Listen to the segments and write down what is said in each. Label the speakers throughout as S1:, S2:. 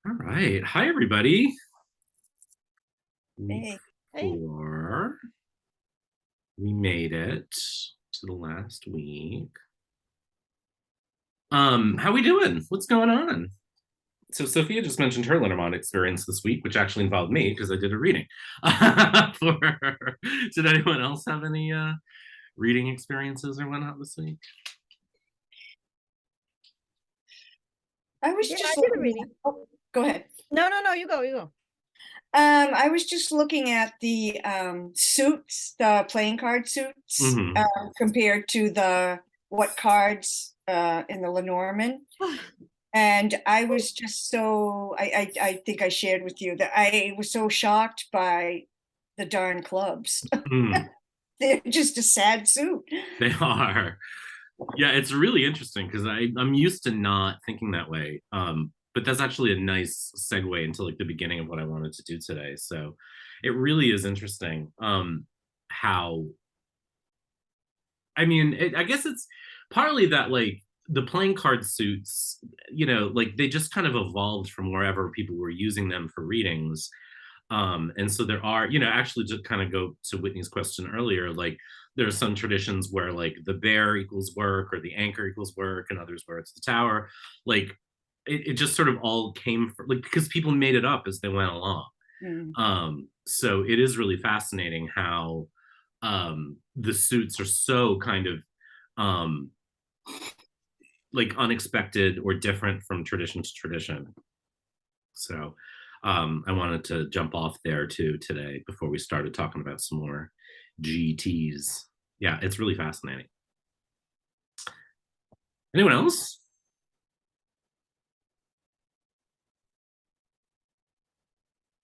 S1: All right. Hi, everybody. Week
S2: Hey.
S3: Hey.
S1: 4. We made it to the last week. How we doing? What's going on? So Sophia just mentioned her Lenormand experience this week, which actually involved me because I did a reading for her. Did anyone else have any reading experiences or whatnot this week?
S2: I was
S3: Yeah, I
S2: just
S3: did a
S2: looking
S3: reading.
S2: go ahead.
S3: No, you go.
S2: I was just looking at the suits, the playing card suits,
S1: Mm-hmm.
S2: compared to the what cards in the Lenormand. And I was just so I think I shared with you that I was so shocked by the darn clubs.
S1: Mm,
S2: They're just a sad suit.
S1: they are. Yeah, it's really interesting because I'm used to not thinking that way. But that's actually a nice segue into like the beginning of what I wanted to do today. So it really is interesting how I guess it's partly that like the playing card suits, like they just kind of evolved from wherever people were using them for readings. And so there are, actually to kind of go to Whitney's question earlier, like there are some traditions where like the bear equals work or the anchor equals work, and others where it's the tower. Like it just sort of all came from like because people made it up as they went along.
S2: Mm.
S1: So it is really fascinating how the suits are so kind of um like unexpected or different from tradition to tradition. So I wanted to jump off there too today before we started talking about some more GTs. Yeah, it's really fascinating. Anyone else?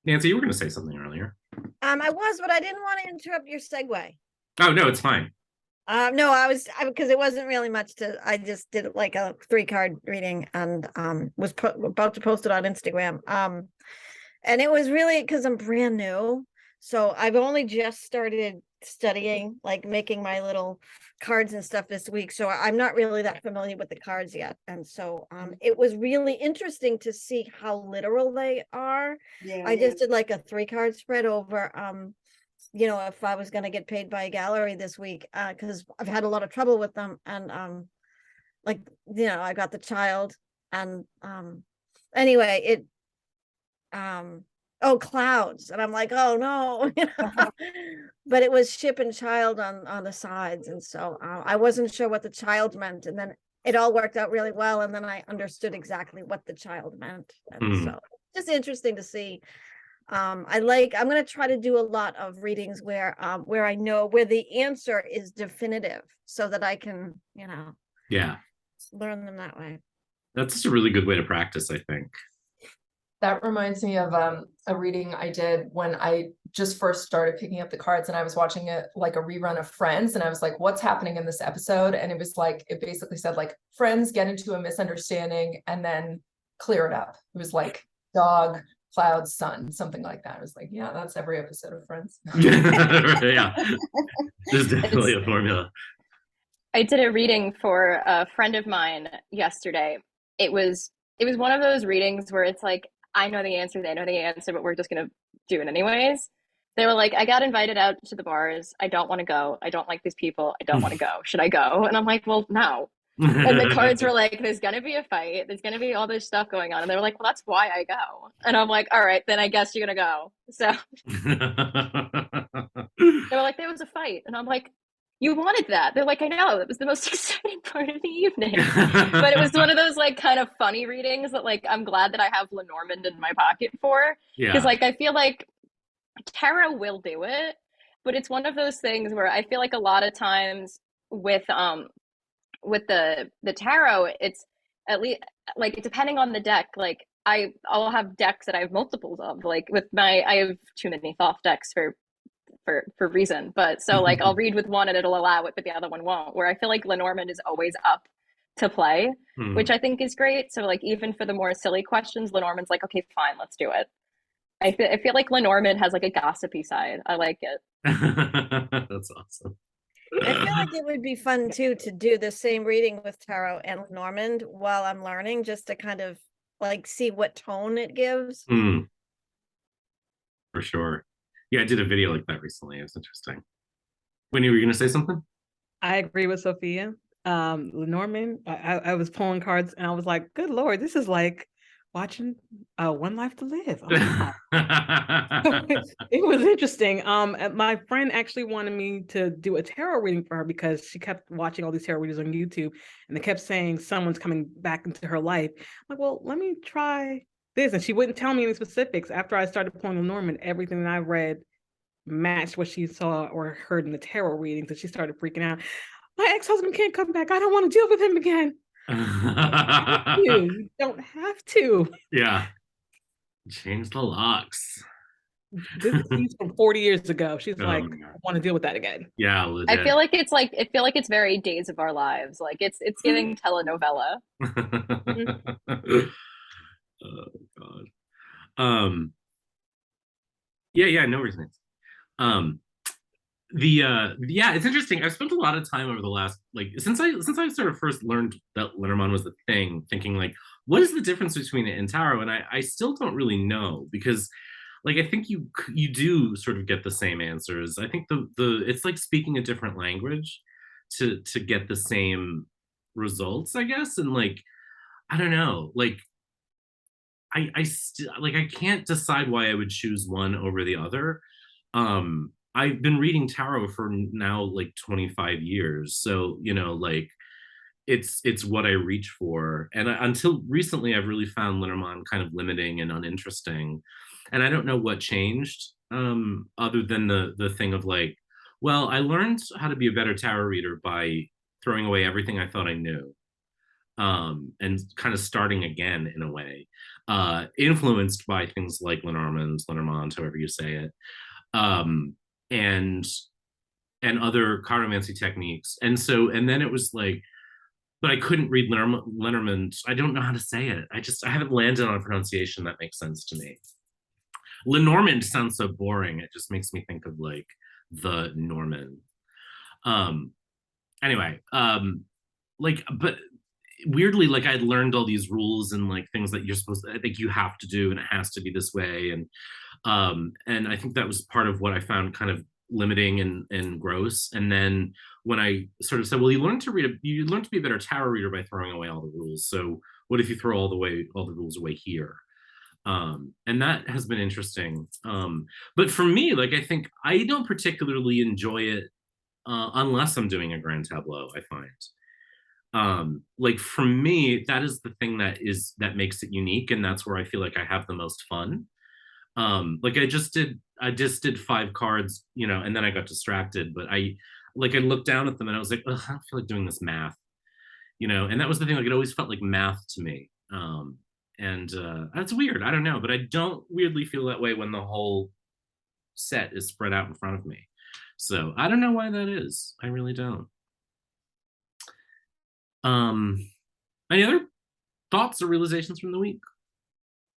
S1: Nancy, you were going to say something earlier.
S3: I was, but I didn't want to interrupt your segue.
S1: Oh, no, it's fine.
S3: No, because it wasn't really much I just did like a 3-card reading and was about to post it on Instagram. And it was really because I'm brand new. So I've only just started studying, like making my little cards and stuff this week. So I'm not really that familiar with the cards yet. And so it was really interesting to see how literal they are.
S2: Yeah,
S3: I just did like a 3-card spread over if I was going to get paid by a gallery this week, because I've had a lot of trouble with them. And I got the child and anyway, clouds, and I'm like, oh no. But it was ship and child on the sides, and so I wasn't sure what the child meant, and then it all worked out really well, and then I understood exactly what the child meant. And so just interesting to see. I'm going to try to do a lot of readings where I know where the answer is definitive so that I can
S1: Yeah,
S3: learn them that way.
S1: that's just a really good way to practice, I think.
S4: That reminds me of a reading I did when I just first started picking up the cards, and I was watching it like a rerun of Friends, and I was like, what's happening in this episode? And it was like, it basically said like friends get into a misunderstanding and then clear it up. It was like dog, cloud, sun, something like that. I was like, yeah, that's every episode of Friends.
S1: Yeah, there's definitely a formula.
S5: I did a reading for a friend of mine yesterday. It was one of those readings where it's like, I know the answer, they know the answer, but we're just gonna do it anyways. They were like, I got invited out to the bars. I don't want to go. I don't like these people. I don't want to go. Should I go? And I'm like, well, no. And the cards were like, there's gonna be a fight. There's gonna be all this stuff going on. And they were like, well, that's why I go. And I'm like, all right, then I guess you're gonna go. So they were like, there was a fight. And I'm like, you wanted that. They're like, I know, it was the most exciting part of the evening. But it was one of those like kind of funny readings that like I'm glad that I have Lenormand in my pocket for. Because like I feel like tarot will do it, but it's one of those things where I feel like a lot of times with the tarot, it's at least like depending on the deck, like I'll have decks that I have multiples of. Like I have too many Thoth decks for reason. But so like I'll read with one and it'll allow it, but the other one won't. Where I feel like Lenormand is always up to play, which I think is great. So like even for the more silly questions, Lenormand's like, okay, fine, let's do it. I feel like Lenormand has like a gossipy side. I like it.
S1: That's awesome.
S3: I feel like it would be fun too to do the same reading with tarot and Lenormand while I'm learning, just to kind of like see what tone it gives.
S1: Mm, for sure. Yeah, I did a video like that recently. It was interesting. When you were gonna say something?
S6: I agree with Sophia. Lenormand, I was pulling cards and I was like, good Lord, this is like watching One Life to Live. Oh my God. It was interesting. My friend actually wanted me to do a tarot reading for her because she kept watching all these tarot readers on YouTube and they kept saying someone's coming back into her life. I'm like, well, let me try this. And she wouldn't tell me any specifics. After I started pulling Lenormand, everything that I read matched what she saw or heard in the tarot readings, and she started freaking out. My ex-husband can't come back. I don't want to deal with him again. You don't have to.
S1: Yeah. Change the locks.
S6: This is from 40 years ago. She's
S1: Oh
S6: like,
S1: my
S6: I
S1: God.
S6: want to deal with that again.
S1: Yeah,
S5: I
S1: legit.
S5: feel like it's very Days of Our Lives. Like it's giving telenovela.
S1: Oh God. Um, yeah, no reason. Yeah, it's interesting. I've spent a lot of time over the last, like, since I sort of first learned that Lenormand was the thing, thinking like, what is the difference between it and tarot? And I still don't really know, because like I think you do sort of get the same answers. I think the it's like speaking a different language to get the same results, I guess. And like, I don't know, like I still like, I can't decide why I would choose one over the other. I've been reading tarot for now like 25 years, so like it's what I reach for. And until recently, I've really found Lenormand kind of limiting and uninteresting. And I don't know what changed, other than the thing of like, well, I learned how to be a better tarot reader by throwing away everything I thought I knew, and kind of starting again in a way, influenced by things like Lenormand, however you say it, um, and other chiromancy techniques. And then it was like, but I couldn't read Lenormand. I don't know how to say it. I haven't landed on a pronunciation that makes sense to me. Lenormand sounds so boring. It just makes me think of like the Norman. Um, anyway, like, but weirdly, like I'd learned all these rules and like things that you're supposed to, I think you have to do, and it has to be this way. And I think that was part of what I found kind of limiting and gross. And then when I sort of said, well, you learn to be a better tarot reader by throwing away all the rules. So what if you throw all the rules away here? And that has been interesting. But for me, like, I think I don't particularly enjoy it, unless I'm doing a grand tableau, I find. Like for me, that is the thing that makes it unique, and that's where I feel like I have the most fun. Like I just did 5 cards, and then I got distracted, but I looked down at them and I was like, ugh, I don't feel like doing this math, and that was the thing, like it always felt like math to me. And that's weird, I don't know, but I don't weirdly feel that way when the whole set is spread out in front of me. So I don't know why that is. I really don't. um any other thoughts or realizations from the week?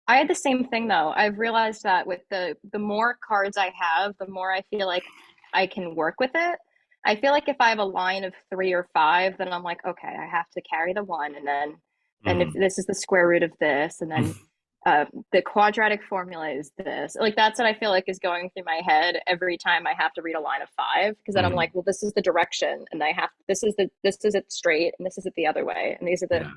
S5: I had the same thing though. I've realized that with the more cards I have, the more I feel like I can work with it. I feel like if I have a line of 3 or 5, then I'm like, okay, I have to carry the one, and if this is the square root of this, and then the quadratic formula is this. Like that's what I feel like is going through my head every time I have to read a line of 5, because then I'm like, well, this is the direction, and this is it straight, and this is it the other way, and these are the
S1: Yeah.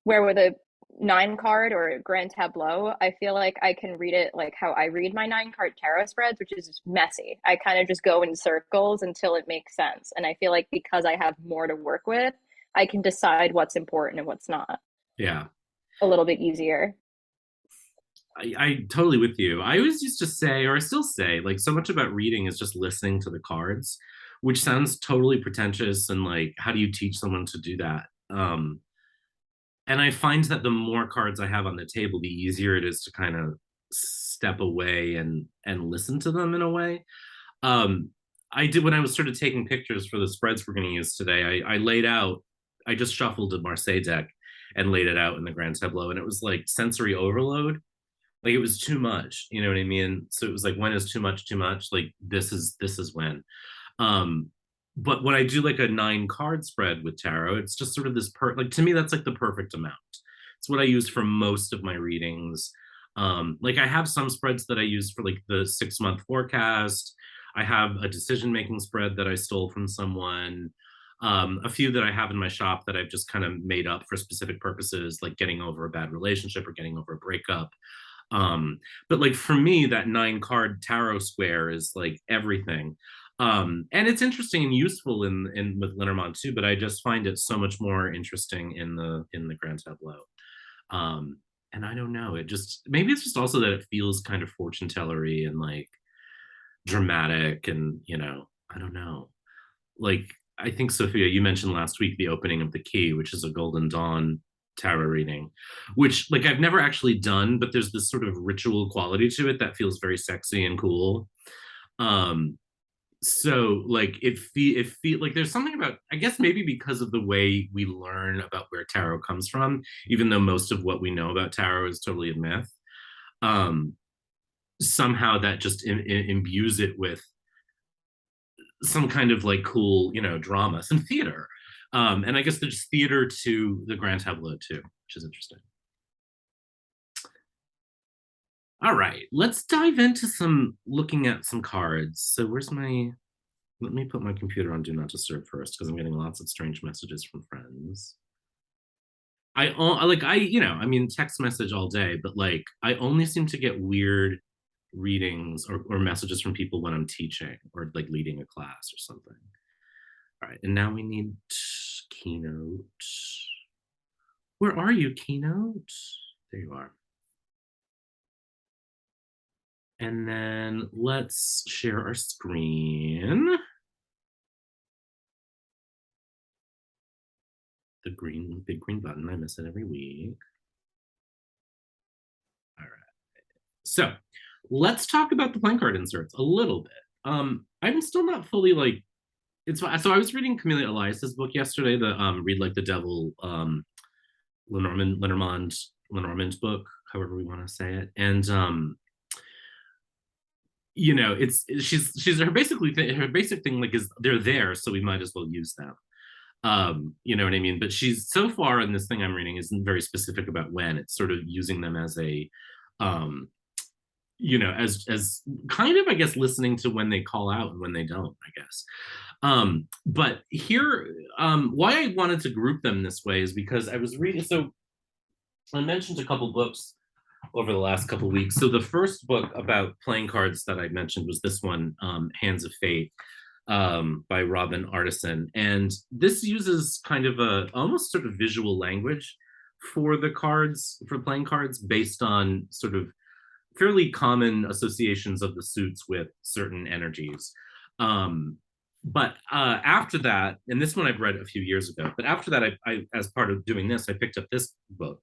S5: where with a 9 card or grand tableau, I feel like I can read it like how I read my 9 card tarot spreads, which is messy. I kind of just go in circles until it makes sense. And I feel like because I have more to work with, I can decide what's important and what's not
S1: Yeah.
S5: a little bit easier.
S1: I totally with you. I always used to say, or I still say, like so much about reading is just listening to the cards, which sounds totally pretentious and like, how do you teach someone to do that? And I find that the more cards I have on the table, the easier it is to kind of step away and listen to them in a way. I did when I was sort of taking pictures for the spreads we're going to use today. I just shuffled a Marseille deck and laid it out in the grand tableau, and it was like sensory overload. Like it was too much, you know what I mean? So it was like, when is too much too much? Like this is when. Um, but when I do like a 9 card spread with tarot, it's just sort of this like to me that's like the perfect amount. It's what I use for most of my readings. Like I have some spreads that I use for like the 6-month forecast. I have a decision-making spread that I stole from someone. A few that I have in my shop that I've just kind of made up for specific purposes, like getting over a bad relationship or getting over a breakup. But like for me, that 9-card tarot square is like everything. And it's interesting and useful in with Lenormand too, but I just find it so much more interesting in the Grand Tableau. And I don't know, it just, maybe it's just also that it feels kind of fortune tellery and like dramatic, and you know, I don't know. Like I think Sophia, you mentioned last week the opening of the key, which is a Golden Dawn tarot reading, which like I've never actually done, but there's this sort of ritual quality to it that feels very sexy and cool. So like it feel like there's something about, I guess maybe because of the way we learn about where tarot comes from, even though most of what we know about tarot is totally a myth. Um, Somehow that just imbues it with some kind of like cool, you know, drama, some theater. And I guess there's theater to the Grand Tableau too, which is interesting. All right, let's dive into some looking at some cards. So where's my, let me put my computer on Do Not Disturb first because I'm getting lots of strange messages from friends. You know, I mean, text message all day, but like I only seem to get weird readings or messages from people when I'm teaching or like leading a class or something. All right, and now we need Keynote. Where are you, Keynote? There you are. And then let's share our screen. The green, big green button, I miss it every week. All right, so let's talk about the playing card inserts a little bit. I'm still not fully like, it's so I was reading Camellia Elias's book yesterday, the Read Like the Devil, Lenormand's book, however we want to say it. And you know, it's she's her her basic thing like is they're there, so we might as well use them. You know what I mean? But she's so far in this thing I'm reading isn't very specific about when. It's sort of using them as a you know, as kind of, I guess, listening to when they call out and when they don't, I guess. But here, why I wanted to group them this way is because I was reading, so I mentioned a couple books over the last couple weeks. So the first book about playing cards that I mentioned was this one, Hands of Fate, by Robin Artisan. And this uses kind of a almost sort of visual language for the cards, for playing cards, based on sort of fairly common associations of the suits with certain energies. But after that, and this one I've read a few years ago, but after that, I as part of doing this, I picked up this book.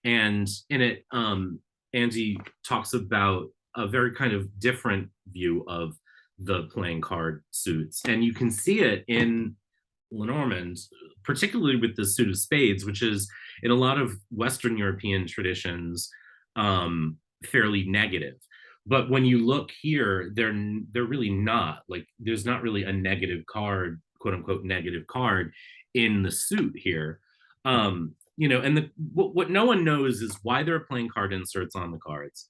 S1: And in it, Andy talks about a very kind of different view of the playing card suits. And you can see it in Lenormand, particularly with the suit of spades, which is in a lot of Western European traditions, fairly negative. But when you look here, they're really not. Like there's not really a negative card, quote unquote negative card in the suit here. You know, and what no one knows is why there are playing card inserts on the cards,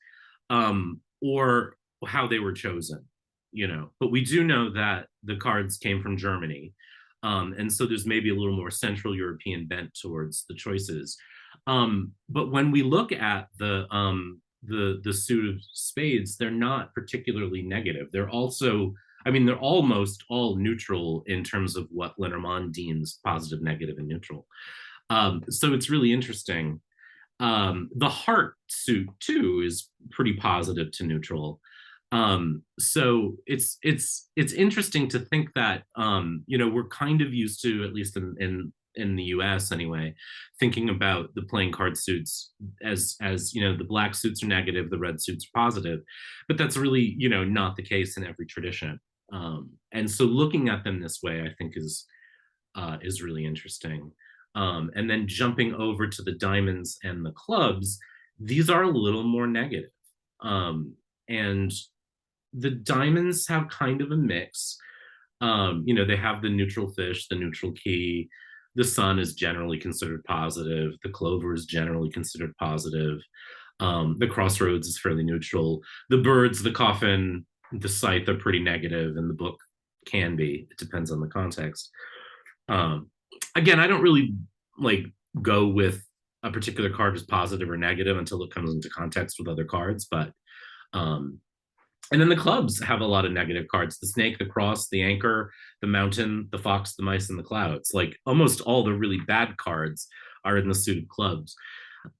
S1: or how they were chosen, you know. But we do know that the cards came from Germany. And so there's maybe a little more Central European bent towards the choices. But when we look at the suit of spades, they're not particularly negative. They're also, I mean, they're almost all neutral in terms of what Lenormand deems positive, negative, and neutral. So it's really interesting. The heart suit too is pretty positive to neutral. So it's interesting to think that you know, we're kind of used to, at least in the US anyway, thinking about the playing card suits as you know, the black suits are negative, the red suits are positive, but that's really, you know, not the case in every tradition. And so looking at them this way, I think is really interesting. And then jumping over to the diamonds and the clubs, these are a little more negative. And the diamonds have kind of a mix. You know, they have the neutral fish, the neutral key. The sun is generally considered positive. The clover is generally considered positive. The crossroads is fairly neutral. The birds, the coffin, the scythe are pretty negative, and the book can be. It depends on the context. Um, Again, I don't really like go with a particular card as positive or negative until it comes into context with other cards. But and then the clubs have a lot of negative cards: the snake, the cross, the anchor, the mountain, the fox, the mice, and the clouds. Like almost all the really bad cards are in the suited clubs.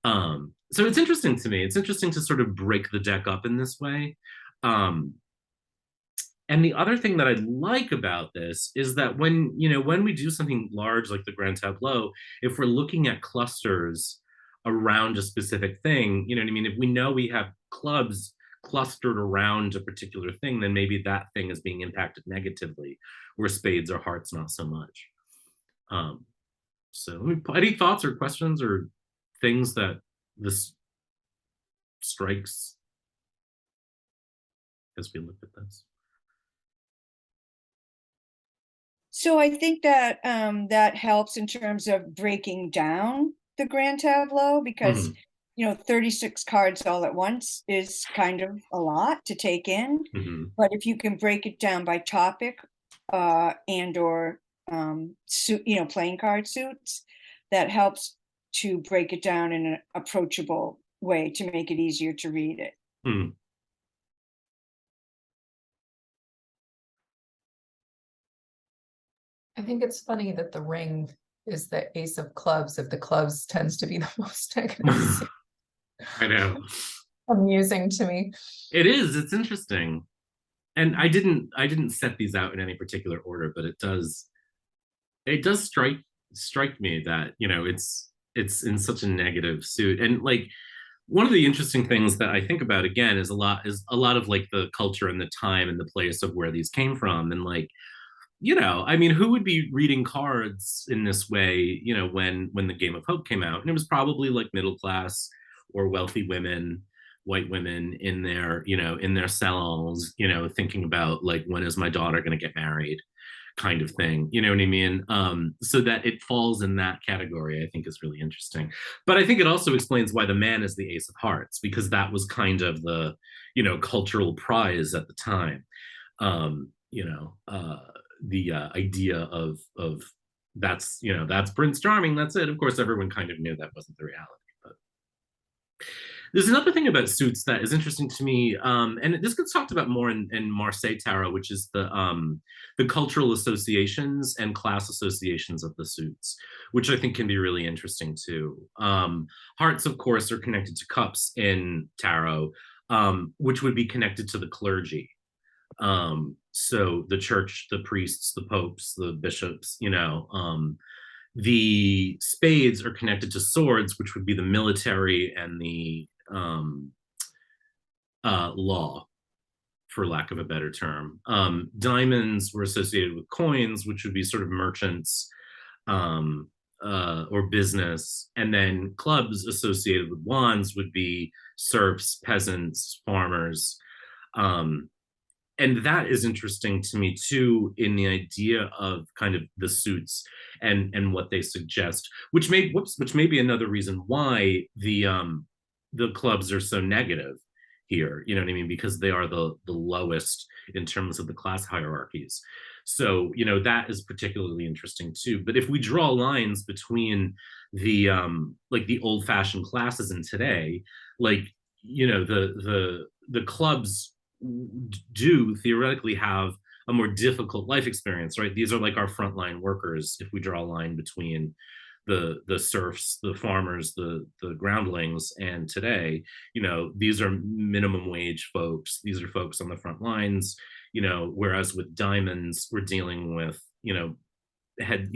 S1: So it's interesting to me. It's interesting to sort of break the deck up in this way. And the other thing that I like about this is that when we do something large like the Grand Tableau, if we're looking at clusters around a specific thing, you know what I mean? If we know we have clubs clustered around a particular thing, then maybe that thing is being impacted negatively, where spades or hearts not so much. So any thoughts or questions or things that this strikes as we look at this?
S2: So I think that that helps in terms of breaking down the Grand Tableau, because 36 cards all at once is kind of a lot to take in. But if you can break it down by topic and or playing card suits, that helps to break it down in an approachable way to make it easier to read it.
S4: I think it's funny that the ring is the ace of clubs if the clubs tends to be the most negative.
S1: I know.
S4: Amusing to me.
S1: It is. It's interesting. And I didn't set these out in any particular order, but it does strike me that, it's in such a negative suit. And like one of the interesting things that I think about again is a lot of like the culture and the time and the place of where these came from. And like, I mean, who would be reading cards in this way, when the Game of Hope came out? And it was probably like middle class or wealthy women, white women in their salons, thinking about like, when is my daughter going to get married, kind of thing. You know what I mean? So that it falls in that category, I think is really interesting. But I think it also explains why the man is the ace of hearts, because that was kind of the, cultural prize at the time. The idea of that's Prince Charming, that's it. Of course, everyone kind of knew that wasn't the reality. But there's another thing about suits that is interesting to me, and this gets talked about more in Marseille Tarot, which is the cultural associations and class associations of the suits, which I think can be really interesting too. Hearts, of course, are connected to cups in tarot, which would be connected to the clergy. So the church, the priests, the popes, the bishops, the spades are connected to swords, which would be the military and the law, for lack of a better term. Diamonds were associated with coins, which would be sort of merchants or business. And then clubs associated with wands would be serfs, peasants, farmers. And that is interesting to me too, in the idea of kind of the suits and what they suggest, which may be another reason why the clubs are so negative here. You know what I mean? Because they are the lowest in terms of the class hierarchies. So that is particularly interesting too. But if we draw lines between the like the old-fashioned classes and today, like the clubs do theoretically have a more difficult life experience, right? These are like our frontline workers. If we draw a line between the serfs, the farmers, the groundlings, and today, these are minimum wage folks. These are folks on the front lines, whereas with diamonds, we're dealing with, head,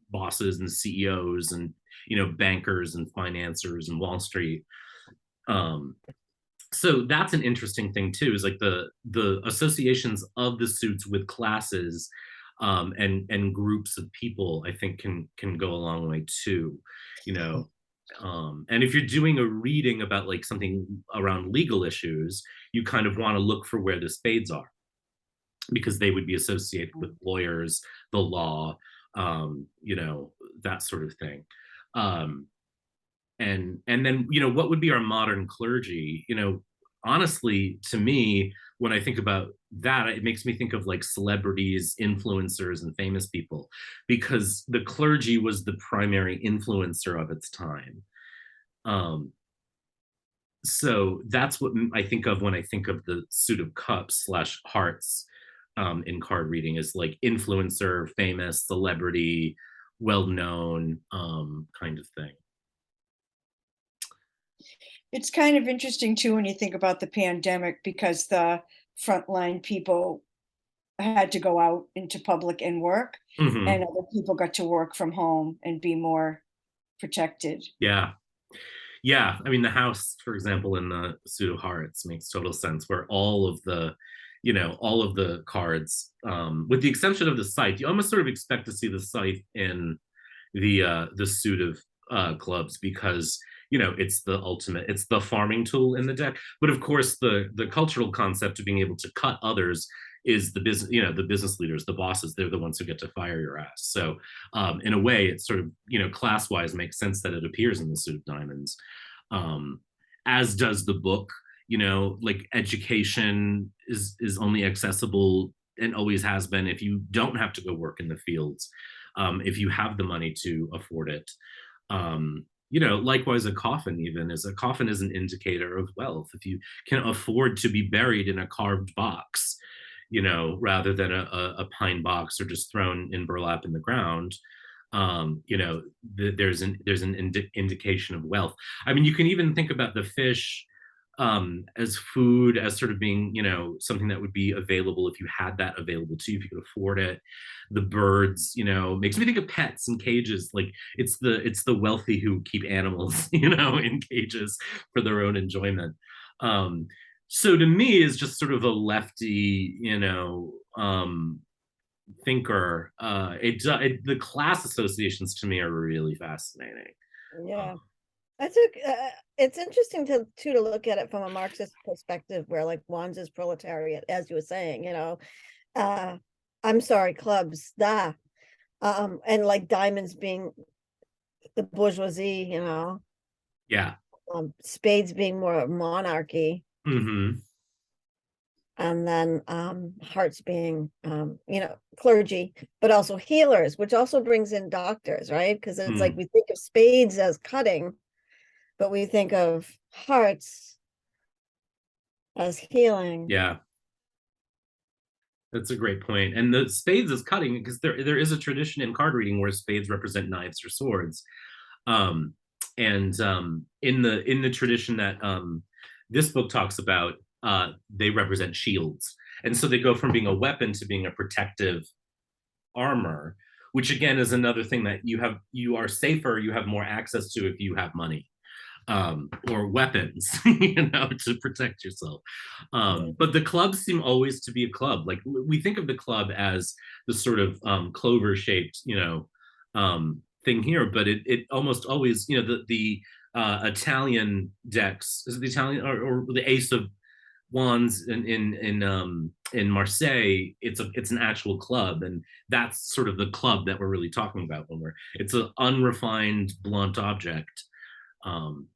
S1: bosses and CEOs and, bankers and financiers and Wall Street. So that's an interesting thing too, is like the associations of the suits with classes and groups of people, I think can go a long way too, and if you're doing a reading about like something around legal issues, you kind of want to look for where the spades are, because they would be associated with lawyers, the law, that sort of thing. Um, and then, you know, what would be our modern clergy? You know, honestly, to me, when I think about that, it makes me think of like celebrities, influencers, and famous people, because the clergy was the primary influencer of its time. Um, so that's what I think of when I think of the suit of cups slash hearts in card reading, is like influencer, famous, celebrity, well known, kind of thing.
S2: It's kind of interesting too when you think about the pandemic, because the frontline people had to go out into public and work,
S1: Mhm.
S2: and other people got to work from home and be more protected.
S1: Yeah. Yeah. I mean, the house, for example, in the suit of hearts makes total sense, where all of the, you know, all of the cards, with the exception of the scythe, you almost sort of expect to see the scythe in the suit of clubs, because you know it's the ultimate, it's the farming tool in the deck. But of course, the cultural concept of being able to cut others is the business, you know, the business leaders, the bosses, they're the ones who get to fire your ass. So in a way, it's sort of, you know, class wise makes sense that it appears in the suit of diamonds, um, as does the book. You know, like education is only accessible, and always has been, if you don't have to go work in the fields, if you have the money to afford it. You know, likewise, a coffin is an indicator of wealth. If you can afford to be buried in a carved box, you know, rather than a pine box or just thrown in burlap in the ground, you know, there's an indication of wealth. I mean, you can even think about the fish as food, as sort of being, you know, something that would be available if you had that available to you, if you could afford it. The birds, you know, makes me think of pets in cages. Like it's the wealthy who keep animals, you know, in cages for their own enjoyment. So to me, is just sort of a lefty, you know, thinker. The class associations to me are really fascinating.
S3: Yeah. I took it's interesting to look at it from a Marxist perspective, where like wands is proletariat, as you were saying, you know. I'm sorry, clubs, and like diamonds being the bourgeoisie, you know,
S1: Yeah.
S3: spades being more monarchy,
S1: Mm-hmm.
S3: and then hearts being you know, clergy, but also healers, which also brings in doctors, right? Because it's like we think of spades as cutting, but we think of hearts as healing.
S1: Yeah. That's a great point. And the spades is cutting, because there is a tradition in card reading where spades represent knives or swords. Um, and in the tradition that this book talks about, they represent shields. And so they go from being a weapon to being a protective armor, which again is another thing that you are safer, you have more access to if you have money, or weapons, you know, to protect yourself. But the clubs seem always to be a club. Like we think of the club as the sort of clover shaped, you know, thing here, but it almost always, you know, the Italian decks, is it the Italian, or the Ace of Wands in Marseille, it's an actual club, and that's sort of the club that we're really talking about when it's an unrefined blunt object. Um,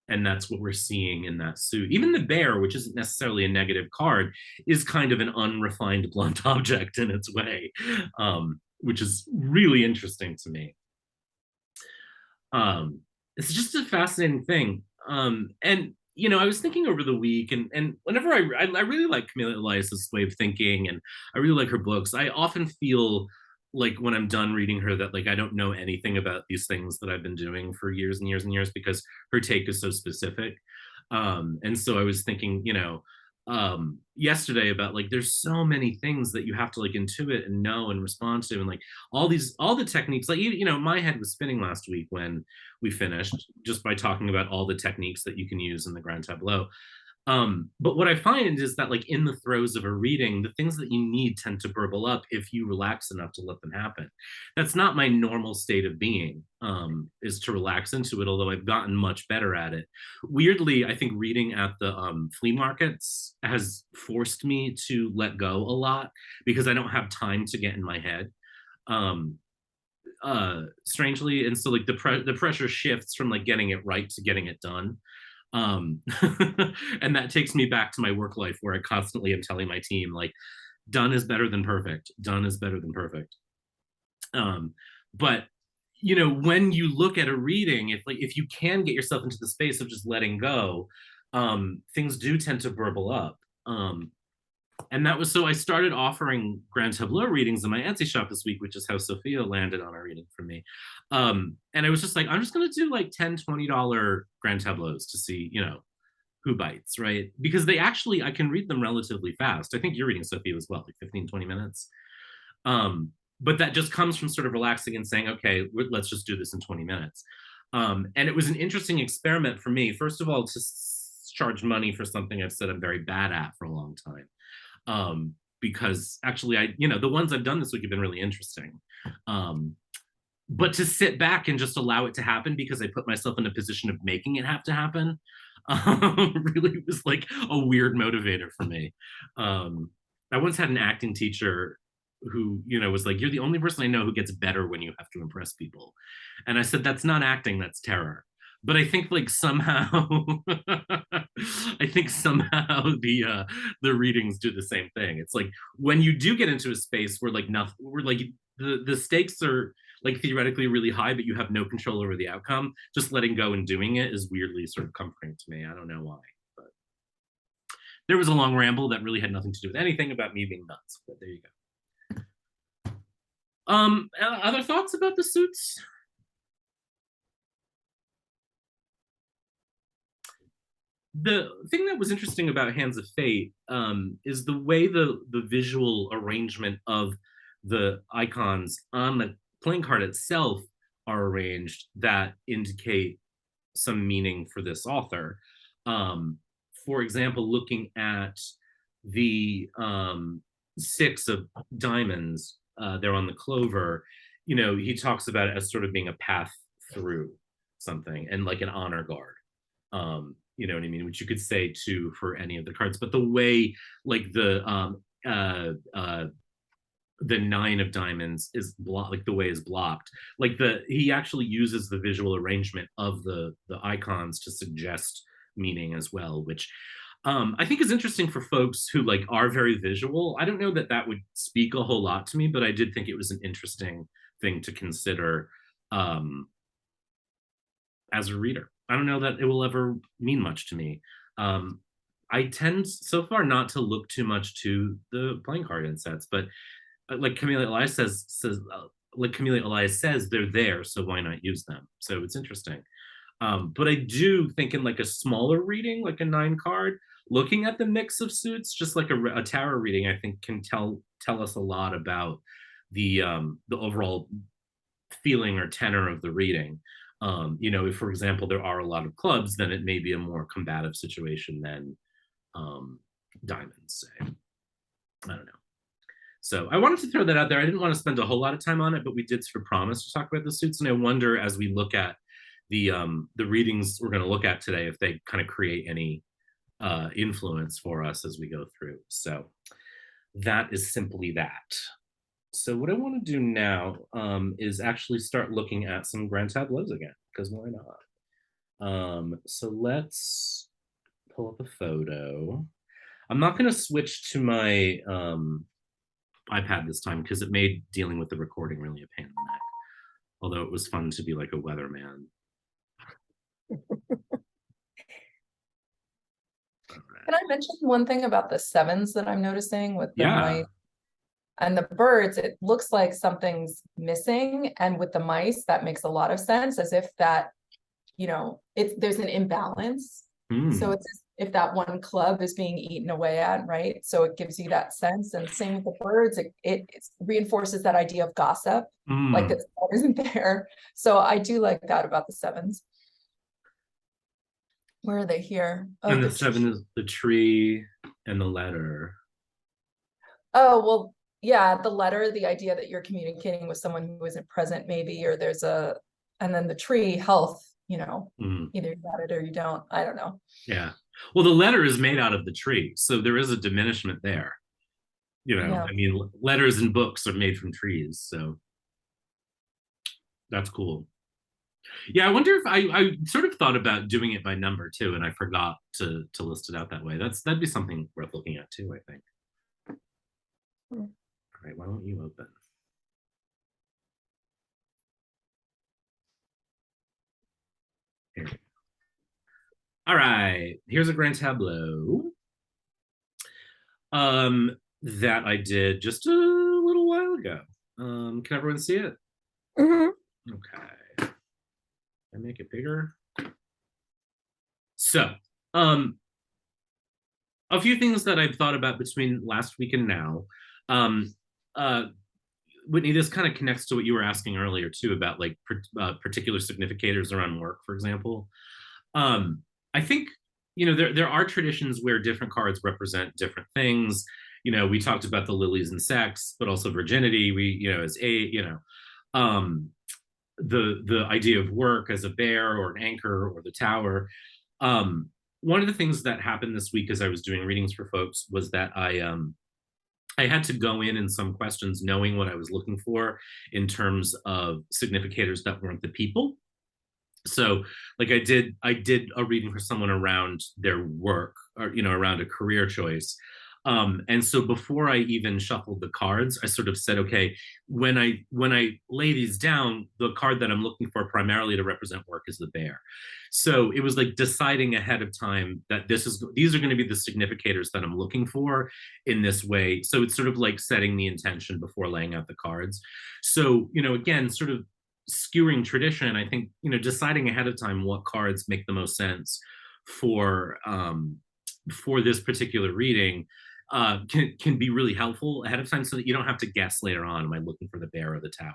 S1: and that's what we're seeing in that suit. Even the bear, which isn't necessarily a negative card, is kind of an unrefined blunt object in its way, which is really interesting to me. It's just a fascinating thing. And you know, I was thinking over the week, and whenever I really like Camilla Elias's way of thinking, and I really like her books. I often feel like when I'm done reading her that like I don't know anything about these things that I've been doing for years and years and years, because her take is so specific. And so I was thinking, you know, yesterday about like there's so many things that you have to like intuit and know and respond to, and like all the techniques, like you know, my head was spinning last week when we finished, just by talking about all the techniques that you can use in the grand tableau. But what I find is that like in the throes of a reading, the things that you need tend to burble up if you relax enough to let them happen. That's not my normal state of being, is to relax into it, although I've gotten much better at it. Weirdly, I think reading at the flea markets has forced me to let go a lot, because I don't have time to get in my head. strangely, and so like the pressure shifts from like getting it right to getting it done. um and that takes me back to my work life, where I constantly am telling my team like, done is better than perfect, done is better than perfect. But you know, when you look at a reading, if you can get yourself into the space of just letting go, things do tend to burble up. And that was, so I started offering grand tableau readings in my Etsy shop this week, which is how Sophia landed on a reading for me. And I was just like, I'm just going to do like $10-$20 grand tableaus to see, you know, who bites, right? Because they actually, I can read them relatively fast. I think you're reading, Sophia, as well, like 15-20 minutes. But that just comes from sort of relaxing and saying, okay, let's just do this in 20 minutes. And it was an interesting experiment for me, first of all, to charge money for something I've said I'm very bad at for a long time. Because actually, you know, the ones I've done this week have been really interesting. But to sit back and just allow it to happen, because I put myself in a position of making it have to happen, really was like a weird motivator for me. I once had an acting teacher who, you know, was like, you're the only person I know who gets better when you have to impress people. And I said, that's not acting, that's terror. But I think like somehow, I think somehow the readings do the same thing. It's like when you do get into a space where like nothing, where like the stakes are like theoretically really high, but you have no control over the outcome, just letting go and doing it is weirdly sort of comforting to me. I don't know why, but there was a long ramble that really had nothing to do with anything about me being nuts, but there you go. Other thoughts about the suits? The thing that was interesting about Hands of Fate is the way the visual arrangement of the icons on the playing card itself are arranged that indicate some meaning for this author. For example, looking at the 6 of diamonds, there on the clover, you know, he talks about it as sort of being a path through something and like an honor guard. You know what I mean? Which you could say too for any of the cards, but the way like the 9 of diamonds is like the way is blocked, like he actually uses the visual arrangement of the icons to suggest meaning as well, which I think is interesting for folks who like are very visual. I don't know that that would speak a whole lot to me, but I did think it was an interesting thing to consider as a reader. I don't know that it will ever mean much to me. I tend so far not to look too much to the playing card insets, but like Camellia Elias says, they're there, so why not use them? So it's interesting. But I do think in like a smaller reading, like a 9 card, looking at the mix of suits, just like a tarot reading, I think can tell us a lot about the overall feeling or tenor of the reading. You know, if, for example, there are a lot of clubs, then it may be a more combative situation than diamonds, say. I don't know. So I wanted to throw that out there. I didn't want to spend a whole lot of time on it, but we did sort of promise to talk about the suits. And I wonder, as we look at the readings we're going to look at today, if they kind of create any influence for us as we go through. So that is simply that. So what I want to do now is actually start looking at some grand tableaus again, because why not? So let's pull up a photo. I'm not going to switch to my iPad this time because it made dealing with the recording really a pain in the neck. Although it was fun to be like a weatherman.
S4: Can I mention one thing about the 7s that I'm noticing with the mice and the birds? It looks like something's missing, and with the mice, that makes a lot of sense, as if that, you know, there's an imbalance. So it's as if that one club is being eaten away at, right? So it gives you that sense. And same with the birds, it reinforces that idea of gossip, like that isn't there. So I do like that about the 7s. Where are they here? Oh,
S1: and the 7 is the tree and the letter.
S4: Oh, well, yeah, the letter, the idea that you're communicating with someone who isn't present, maybe, or and then the tree, health, you know, either you got it or you don't. I don't know.
S1: Yeah. Well, the letter is made out of the tree, so there is a diminishment there. You know, I mean, letters and books are made from trees, so. That's cool. Yeah, I wonder if I sort of thought about doing it by number too, and I forgot to list it out that way. That'd be something worth looking at too, I think. All right, why don't you open? Here. All right, here's a grand tableau that I did just a little while ago. Can everyone see it?
S3: Mhm.
S1: Okay. I make it bigger. So, a few things that I've thought about between last week and now. Um, uh, Whitney, this kind of connects to what you were asking earlier too about like particular significators around work, for example. I think there are traditions where different cards represent different things. We talked about the lilies and sex, but also virginity. We as um, the idea of work as a bear or an anchor or the tower. One of the things that happened this week as I was doing readings for folks was that I had to go in some questions knowing what I was looking for in terms of significators that weren't the people. So like I did a reading for someone around their work or around a career choice. And so before I even shuffled the cards, I sort of said, okay, when I lay these down, the card that I'm looking for primarily to represent work is the bear. So it was like deciding ahead of time that these are going to be the significators that I'm looking for in this way. So it's sort of like setting the intention before laying out the cards. So, again, sort of skewing tradition, I think, deciding ahead of time what cards make the most sense for this particular reading can be really helpful ahead of time so that you don't have to guess later on, am I looking for the bear or the tower?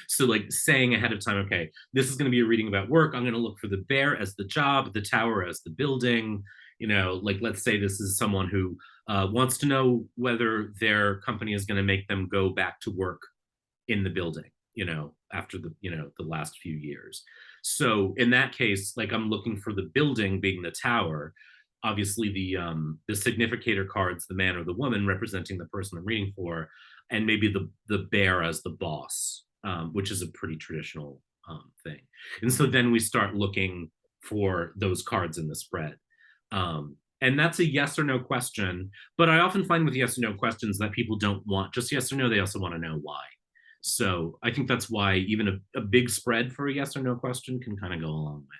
S1: So like saying ahead of time, okay, this is going to be a reading about work. I'm going to look for the bear as the job, the tower as the building. Like let's say this is someone who wants to know whether their company is going to make them go back to work in the building, after the last few years. So in that case, like I'm looking for the building being the tower. Obviously the significator cards, the man or the woman representing the person I'm reading for, and maybe the bear as the boss, which is a pretty traditional thing. And so then we start looking for those cards in the spread. And that's a yes or no question. But I often find with yes or no questions that people don't want just yes or no, they also want to know why. So I think that's why even a big spread for a yes or no question can kind of go a long way.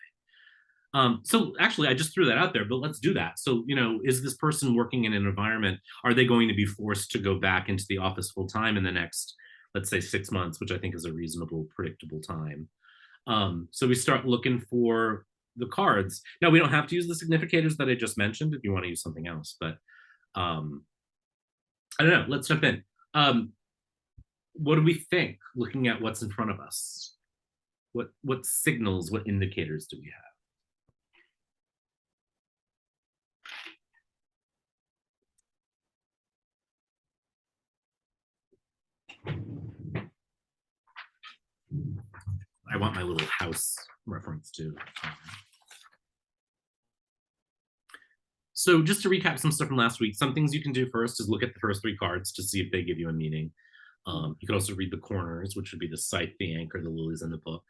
S1: So actually, I just threw that out there, but let's do that. So, is this person working in an environment? Are they going to be forced to go back into the office full time in the next, let's say 6 months, which I think is a reasonable, predictable time. So we start looking for the cards. Now, we don't have to use the significators that I just mentioned if you want to use something else, but I don't know. Let's jump in. What do we think looking at what's in front of us? What signals, what indicators do we have? I want my little house reference too. So just to recap some stuff from last week, some things you can do first is look at the first 3 cards to see if they give you a meaning. You could also read the corners, which would be the scythe, the anchor, the lilies, and the book.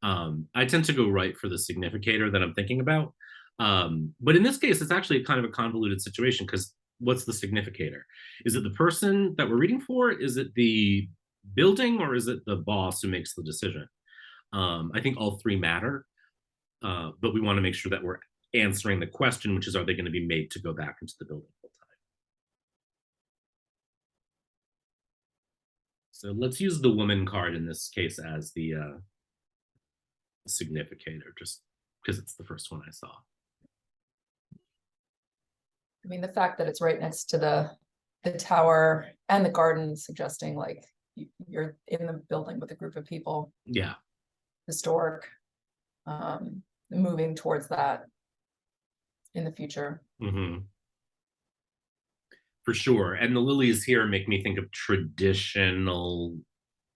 S1: I tend to go right for the significator that I'm thinking about. But in this case, it's actually kind of a convoluted situation because what's the significator? Is it the person that we're reading for? Is it the building, or is it the boss who makes the decision? I think all 3 matter, but we want to make sure that we're answering the question, which is, are they going to be made to go back into the building full time? So let's use the woman card in this case as the significator, just because it's the first one I saw.
S4: I mean, the fact that it's right next to the tower and the garden, suggesting like you're in the building with a group of people.
S1: Yeah.
S4: Historic, moving towards that in the future.
S1: Mm-hmm. For sure. And the lilies here make me think of traditional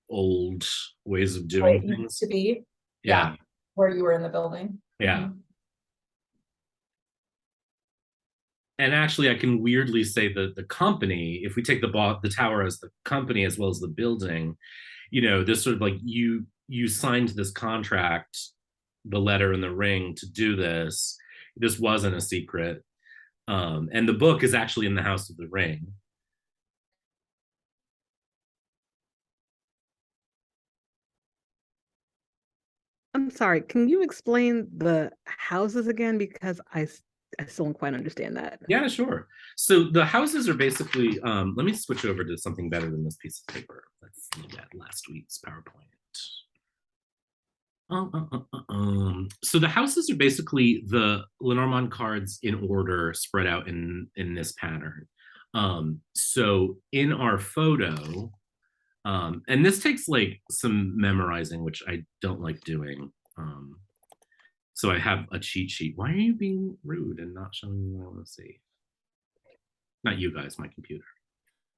S1: old ways of doing things.
S4: Used to be.
S1: Yeah.
S4: Where you were in the building.
S1: Yeah.
S4: Mm-hmm.
S1: And actually, I can weirdly say that the company, if we take the tower as the company as well as the building, this sort of like you signed this contract, the letter and the ring to do this. This wasn't a secret. And the book is actually in the House of the Ring.
S6: I'm sorry, can you explain the houses again? Because I still don't quite understand that.
S1: Yeah, sure. So the houses are basically, let me switch over to something better than this piece of paper. Let's look at last week's PowerPoint. So the houses are basically the Lenormand cards in order spread out in this pattern. So in our photo, and this takes like some memorizing, which I don't like doing. So I have a cheat sheet. Why are you being rude and not showing me what I want to see? Not you guys, my computer.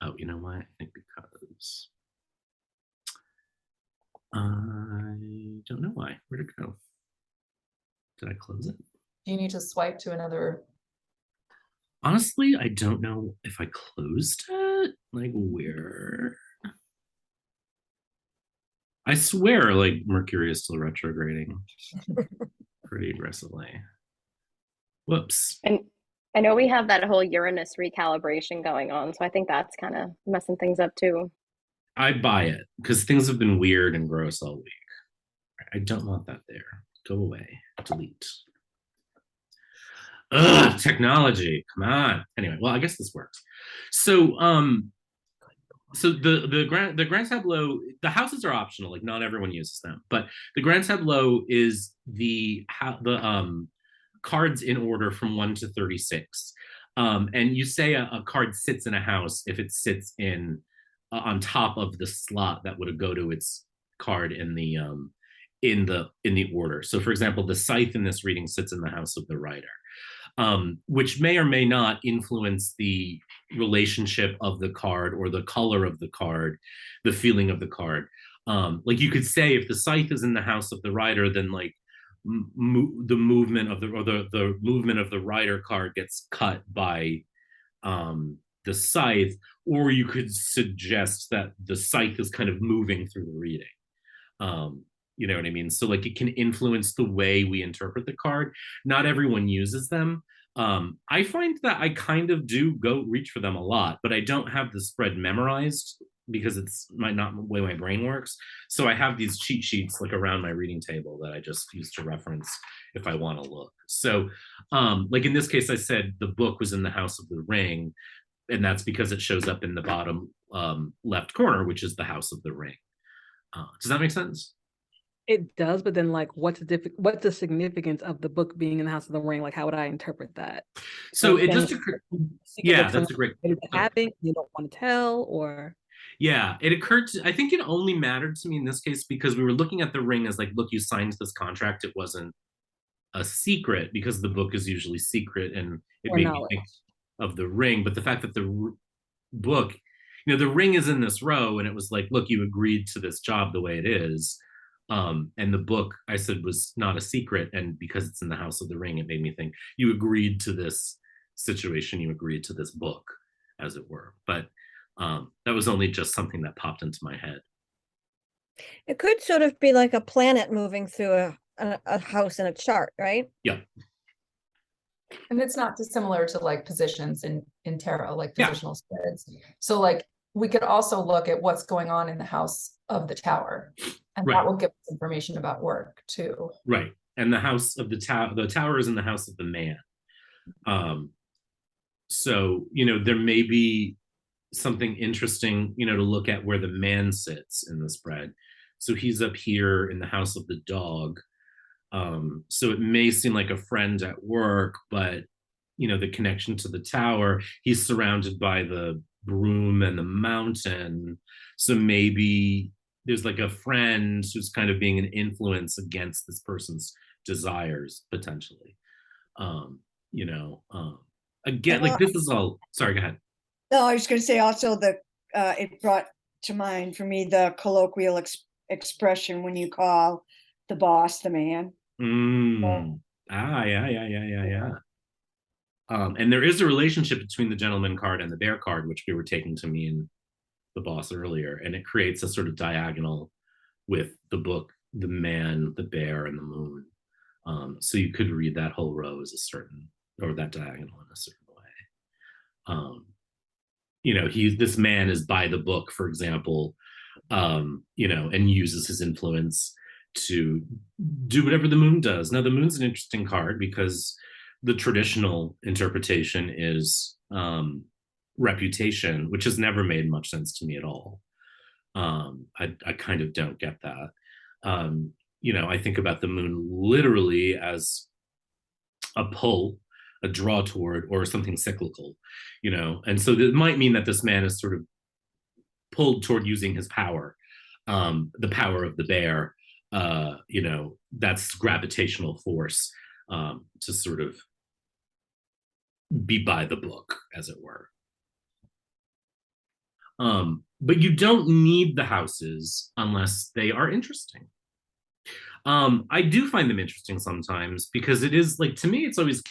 S1: Oh, you know what? I think because I don't know why. Where'd it go? Did I close it?
S4: Do you need to swipe to another?
S1: Honestly, I don't know if I closed it. Like where? I swear, like Mercury is still retrograding pretty aggressively. Whoops.
S5: And I know we have that whole Uranus recalibration going on, so I think that's kind of messing things up too.
S1: I buy it because things have been weird and gross all week. I don't want that there. Go away. Delete. Ugh, technology. Come on. Anyway, well, I guess this works. So, so the grand tableau, the houses are optional. Like not everyone uses them, but the grand tableau is the cards in order from 1 to 36. And you say a card sits in a house if it sits in on top of the slot that would go to its card in the order. So for example, the scythe in this reading sits in the house of the rider, which may or may not influence the relationship of the card or the color of the card, the feeling of the card. Like you could say if the scythe is in the house of the rider, then like the movement of the movement of the rider card gets cut by the scythe, or you could suggest that the scythe is kind of moving through the reading. You know what I mean? So like it can influence the way we interpret the card. Not everyone uses them. I find that I kind of do go reach for them a lot, but I don't have the spread memorized because it's not the way my brain works. So I have these cheat sheets like around my reading table that I just use to reference if I want to look. So like in this case, I said the book was in the House of the Ring, and that's because it shows up in the bottom left corner, which is the House of the Ring. Does that make sense?
S6: It does, but then like what's the significance of the book being in the House of the Ring? Like how would I interpret that?
S1: So
S6: Like,
S1: it just occurred. Yeah, that's a great.
S6: Having you don't want to tell, or
S1: yeah, it occurred to, I think it only mattered to me in this case because we were looking at the ring as like, look, you signed this contract. It wasn't a secret because the book is usually secret, and it made me think of the ring. But the fact that the book, you know, the ring is in this row, and it was like, look, you agreed to this job the way it is. And the book I said was not a secret, and because it's in the House of the Ring, it made me think you agreed to this situation, you agreed to this book, as it were. But that was only just something that popped into my head.
S3: It could sort of be like a planet moving through a house in a chart, right?
S1: Yeah.
S4: And it's not dissimilar to like positions in tarot, like positional spreads. So like we could also look at what's going on in the House of the Tower, and that will give us information about work too.
S1: Right. And the House of the Tower is in the House of the Man. So, you know, there may be something interesting, you know, to look at where the man sits in the spread. So he's up here in the House of the Dog. So it may seem like a friend at work, but you know, the connection to the tower, he's surrounded by the broom and the mountain. So maybe there's like a friend who's kind of being an influence against this person's desires potentially. You know, again, like this is all, sorry, go ahead.
S2: No, I was going to say also that it brought to mind for me the colloquial expression when you call the boss the man.
S1: Yeah. And there is a relationship between the gentleman card and the bear card, which we were taking to mean the boss earlier, and it creates a sort of diagonal with the book the man, the bear, and the moon. So you could read that whole row as a certain, or that diagonal in a certain way. This man is by the book, for example, and uses his influence to do whatever the moon does. Now, the moon's an interesting card because the traditional interpretation is reputation, which has never made much sense to me at all. I kind of don't get that. I think about the moon literally as a pull, a draw toward, or something cyclical, and so that might mean that this man is sort of pulled toward using his power, the power of the bear, that's gravitational force, to sort of be by the book, as it were. But you don't need the houses unless they are interesting. I do find them interesting sometimes because it is like, to me, it's always,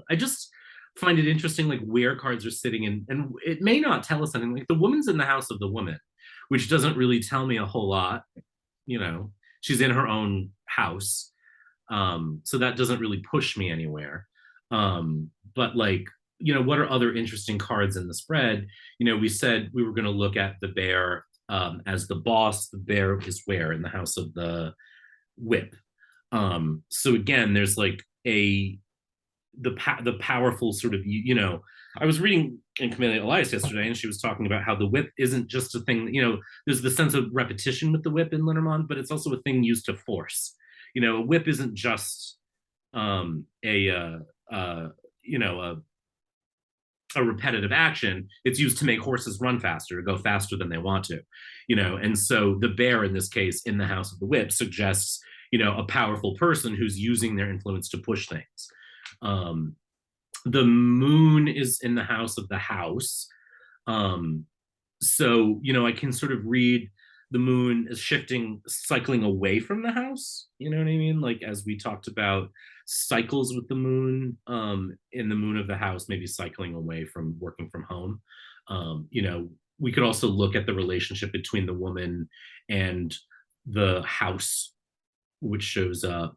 S1: I just find it interesting, like where cards are sitting in, and it may not tell us anything. Like the woman's in the house of the woman, which doesn't really tell me a whole lot. She's in her own house. So that doesn't really push me anywhere. But like, what are other interesting cards in the spread? We said we were going to look at the bear as the boss. The bear is where? In the house of the whip. So again, there's like the powerful sort of, I was reading in Camellia Elias yesterday, and she was talking about how the whip isn't just a thing, there's the sense of repetition with the whip in Lenormand, but it's also a thing used to force. A whip isn't just a repetitive action. It's used to make horses run faster, to go faster than they want to, and so the bear in this case in the house of the whip suggests, a powerful person who's using their influence to push things. The moon is in the house of the house. So, I can sort of read the moon is shifting, cycling away from the house. You know what I mean? Like, as we talked about cycles with the moon, in the moon of the house, maybe cycling away from working from home. We could also look at the relationship between the woman and the house, which shows up.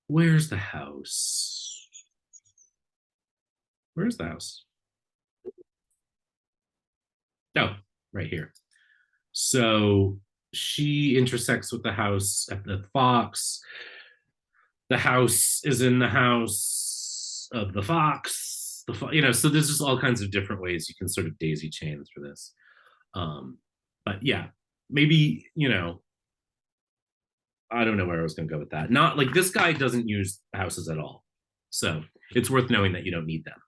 S1: Where's the house? Where's the house? Oh, right here. So she intersects with the house at the fox. The house is in the house of the fox. So there's just all kinds of different ways you can sort of daisy chain for this. But yeah, maybe, I don't know where I was going to go with that. Not like this guy doesn't use houses at all. So it's worth knowing that you don't need them.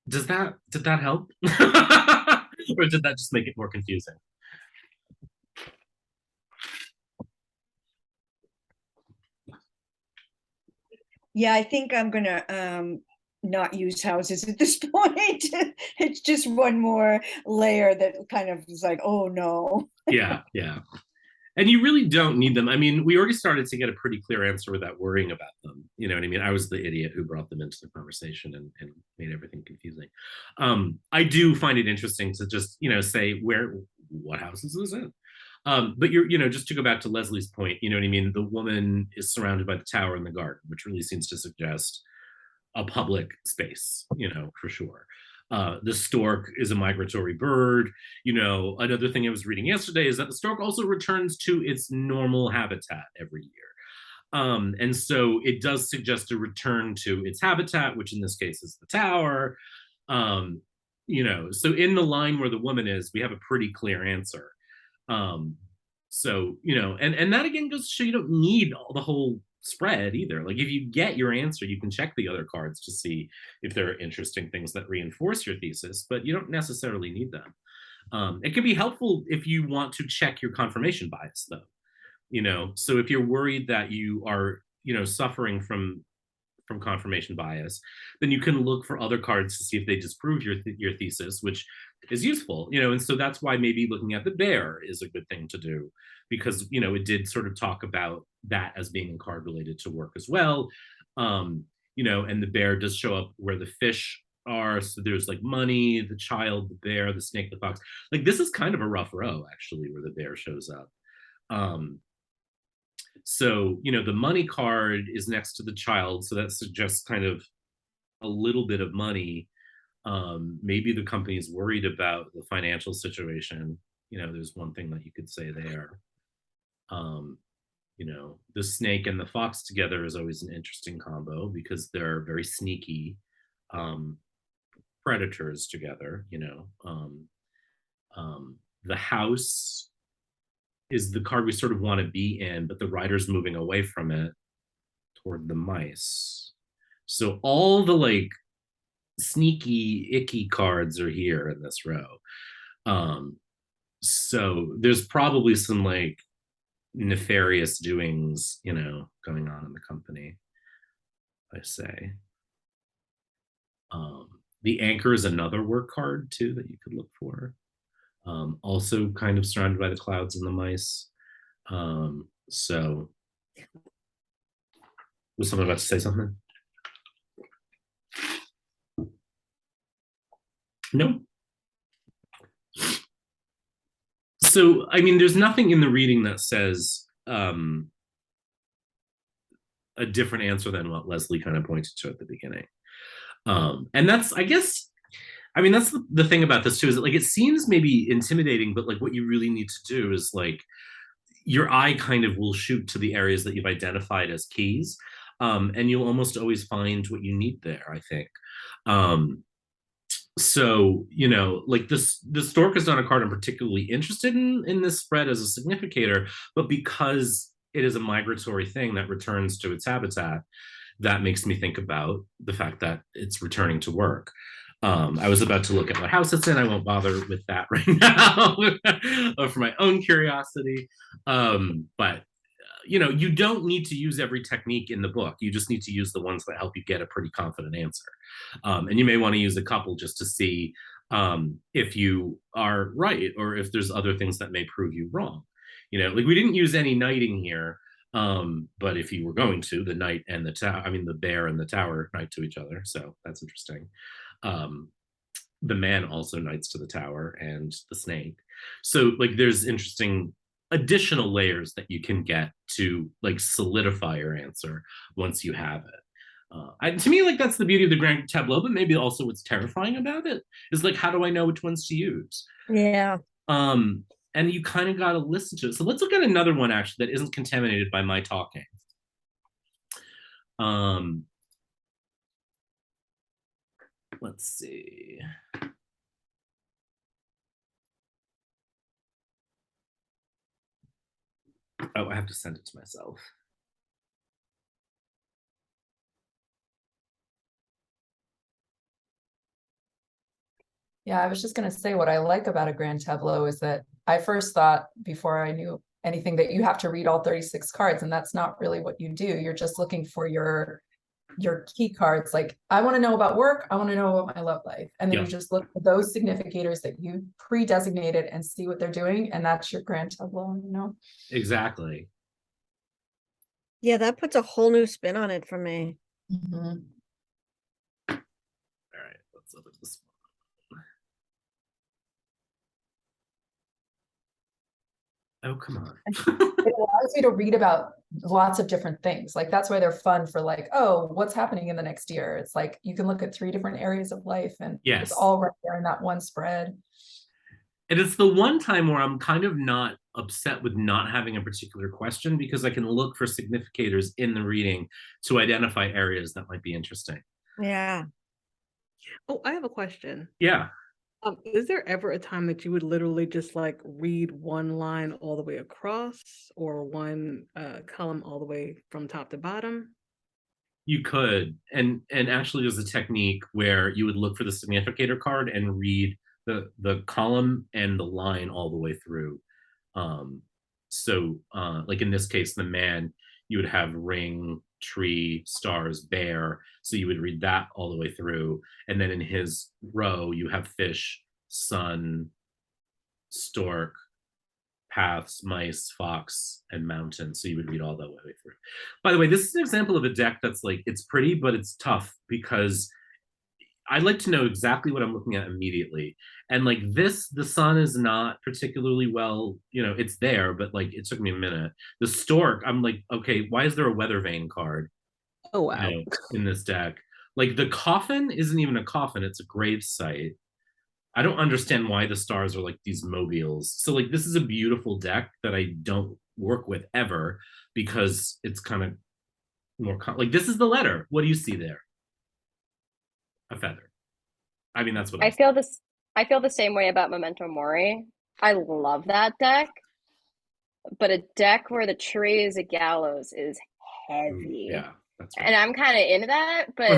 S1: Did that help? Or did that just make it more confusing?
S2: Yeah, I think I'm gonna not use houses at this point. It's just one more layer that kind of is like, oh no.
S1: Yeah. And you really don't need them. I mean, we already started to get a pretty clear answer without worrying about them. You know what I mean? I was the idiot who brought them into the conversation and made everything confusing. I do find it interesting to just, say what house is this in? But just to go back to Leslie's point, you know what I mean? The woman is surrounded by the tower and the garden, which really seems to suggest a public space, for sure. The stork is a migratory bird. Another thing I was reading yesterday is that the stork also returns to its normal habitat every year. And so it does suggest a return to its habitat, which in this case is the tower. So in the line where the woman is, we have a pretty clear answer. So, and that again goes to show you don't need the whole spread either. Like if you get your answer, you can check the other cards to see if there are interesting things that reinforce your thesis, but you don't necessarily need them. It can be helpful if you want to check your confirmation bias though. So if you're worried that you are, suffering from confirmation bias, then you can look for other cards to see if they disprove your thesis, which is useful, and so that's why maybe looking at the bear is a good thing to do, because it did sort of talk about that as being a card related to work as well. And the bear does show up where the fish are. So there's like money, the child, the bear, the snake, the fox. Like this is kind of a rough row actually, where the bear shows up. Um, so the money card is next to the child, so that suggests kind of a little bit of money. Maybe the company is worried about the financial situation. There's one thing that you could say there. um, the snake and the fox together is always an interesting combo because they're very sneaky predators together. The house is the card we sort of want to be in, but the rider's moving away from it toward the mice. So all the like sneaky, icky cards are here in this row. So there's probably some like nefarious doings, going on in the company, I say. The anchor is another work card too that you could look for. Also kind of surrounded by the clouds and the mice. So was someone about to say something? No. So, I mean, there's nothing in the reading that says a different answer than what Leslie kind of pointed to at the beginning. And that's, I guess, I mean, that's the thing about this too, is that like, it seems maybe intimidating, but like what you really need to do is like, your eye kind of will shoot to the areas that you've identified as keys. And you'll almost always find what you need there, I think. So like the stork is not a card I'm particularly interested in this spread as a significator, but because it is a migratory thing that returns to its habitat, that makes me think about the fact that it's returning to work. I was about to look at what house it's in. I won't bother with that right now for my own curiosity. But you don't need to use every technique in the book. You just need to use the ones that help you get a pretty confident answer. And you may want to use a couple just to see if you are right or if there's other things that may prove you wrong. Like we didn't use any knighting here, but if you were going to, the knight and the tower, I mean, the bear and the tower knight to each other. So that's interesting. The man also knights to the tower and the snake. So like there's interesting additional layers that you can get to like solidify your answer once you have it. To me, like that's the beauty of the grand tableau, but maybe also what's terrifying about it is like, how do I know which ones to use?
S3: Yeah.
S1: And you kind of got to listen to it. So let's look at another one actually that isn't contaminated by my talking. Let's see. Oh, I have to send it to myself.
S4: Yeah, I was just going to say what I like about a grand tableau is that I first thought before I knew anything that you have to read all 36 cards, and that's not really what you do. You're just looking for your key cards. Like, I want to know about work, I want to know about my love life. And then you just look for those significators that you pre-designated and see what they're doing, and that's your grand tableau,
S1: Exactly.
S3: Yeah, that puts a whole new spin on it for me.
S4: Mm-hmm.
S1: All right, let's look at this one. Oh, come on.
S4: It allows you to read about lots of different things. Like that's why they're fun for like, oh, what's happening in the next year? It's like you can look at 3 different areas of life and it's all right there in that one spread.
S1: And it's the one time where I'm kind of not upset with not having a particular question because I can look for significators in the reading to identify areas that might be interesting.
S3: Yeah.
S6: Oh, I have a question.
S1: Yeah.
S6: Is there ever a time that you would literally just like read one line all the way across or one column all the way from top to bottom?
S1: You could. And actually there's a technique where you would look for the significator card and read the column and the line all the way through. So like in this case, the man, you would have ring, tree, stars, bear. So you would read that all the way through. And then in his row, you have fish, sun, stork, paths, mice, fox, and mountain. So you would read all that way through. By the way, this is an example of a deck that's like, it's pretty, but it's tough because I like to know exactly what I'm looking at immediately. And like this, the sun is not particularly well, it's there, but like it took me a minute. The stork, I'm like, okay, why is there a weather vane card,
S6: Oh wow.
S1: in this deck? Like the coffin isn't even a coffin, it's a grave site. I don't understand why the stars are like these mobiles. So like this is a beautiful deck that I don't work with ever because it's kind of more like this is the letter. What do you see there? A feather. I mean, that's what
S5: I feel this. I feel the same way about Memento Mori. I love that deck, but a deck where the tree is a gallows is heavy.
S1: Yeah, that's
S5: right. And I'm kind of into that, but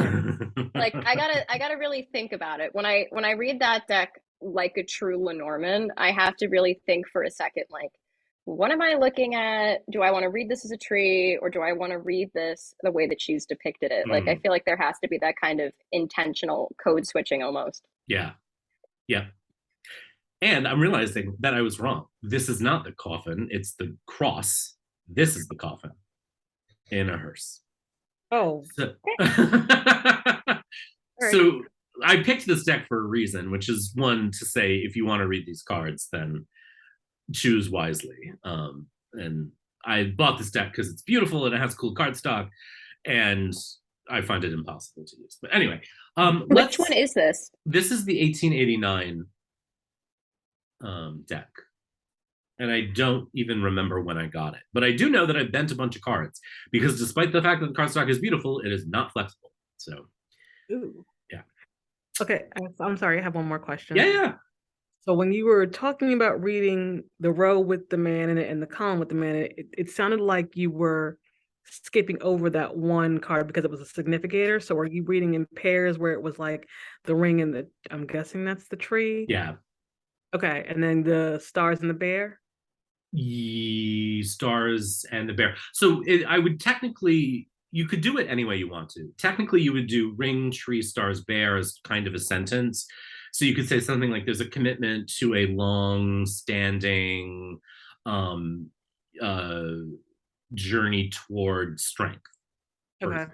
S5: like
S1: I
S5: I gotta really think about it. When I read that deck like a true Lenormand, I have to really think for a second, like, what am I looking at? Do I want to read this as a tree, or do I want to read this the way that she's depicted it? Like, I feel like there has to be that kind of intentional code switching almost.
S1: Yeah, yeah. And I'm realizing that I was wrong. This is not the coffin, it's the cross. This is the coffin in a hearse.
S6: Oh.
S1: So, so I picked this deck for a reason, which is one to say if you want to read these cards, then choose wisely. And I bought this deck because it's beautiful and it has cool card stock, and I find it impossible to use. But anyway,
S5: which one is this?
S1: This is the 1889 deck. And I don't even remember when I got it. But I do know that I bent a bunch of cards because despite the fact that the cardstock is beautiful, it is not flexible. So,
S6: ooh.
S1: Yeah.
S6: Okay, I'm sorry, I have one more question.
S1: Yeah.
S6: So when you were talking about reading the row with the man in it and the column with the man in it, it sounded like you were skipping over that one card because it was a significator. So are you reading in pairs where it was like the ring and the, I'm guessing that's the tree?
S1: Yeah.
S6: Okay, and then the stars and the bear?
S1: Stars and the bear. So I would technically, you could do it any way you want to. Technically, you would do ring, tree, stars, bear as kind of a sentence. So you could say something like there's a commitment to a long-standing journey toward strength.
S6: Okay.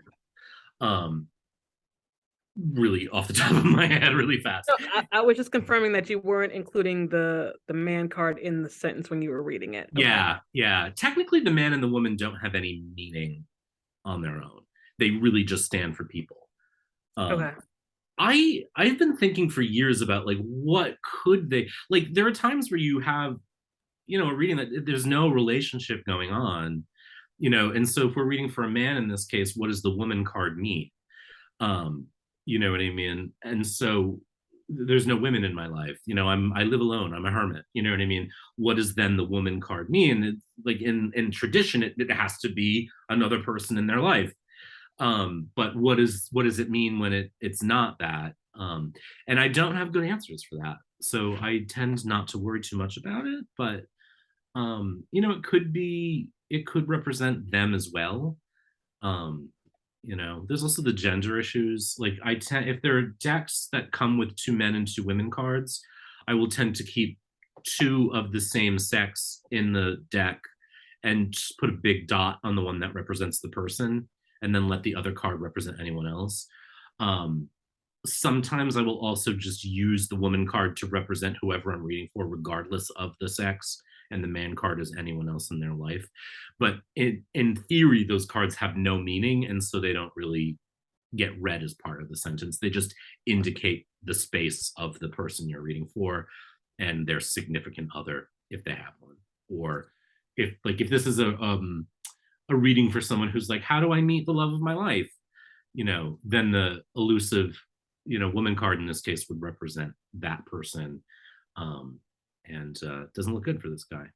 S1: Really off the top of my head, really fast.
S6: So I was just confirming that you weren't including the man card in the sentence when you were reading it.
S1: Okay. Yeah. Technically, the man and the woman don't have any meaning on their own. They really just stand for people.
S6: Okay.
S1: I've been thinking for years about like what could they like. There are times where you have, a reading that there's no relationship going on, and so if we're reading for a man in this case, what does the woman card mean? You know what I mean? And so there's no women in my life. I live alone. I'm a hermit. You know what I mean? What does then the woman card mean? It's like in tradition, it has to be another person in their life. But what does it mean when it's not that? And I don't have good answers for that. So I tend not to worry too much about it. But it could represent them as well. There's also the gender issues. Like if there are decks that come with 2 men and 2 women cards, I will tend to keep 2 of the same sex in the deck and just put a big dot on the one that represents the person, and then let the other card represent anyone else. Sometimes I will also just use the woman card to represent whoever I'm reading for, regardless of the sex, and the man card is anyone else in their life. But in theory, those cards have no meaning, and so they don't really get read as part of the sentence. They just indicate the space of the person you're reading for and their significant other, if they have one. Or if this is a reading for someone who's like, how do I meet the love of my life? Then the elusive, woman card in this case would represent that person. And doesn't look good for this guy.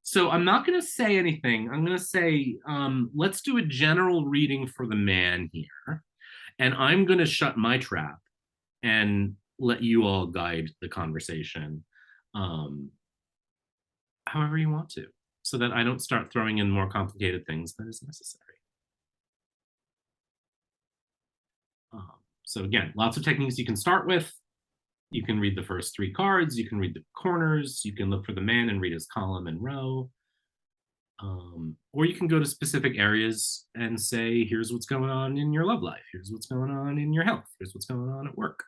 S1: So I'm not going to say anything. I'm going to say, let's do a general reading for the man here. And I'm going to shut my trap and let you all guide the conversation however you want to, so that I don't start throwing in more complicated things than is necessary. So again, lots of techniques you can start with. You can read the first 3 cards, you can read the corners, you can look for the man and read his column and row. Or you can go to specific areas and say, here's what's going on in your love life. Here's what's going on in your health. Here's what's going on at work.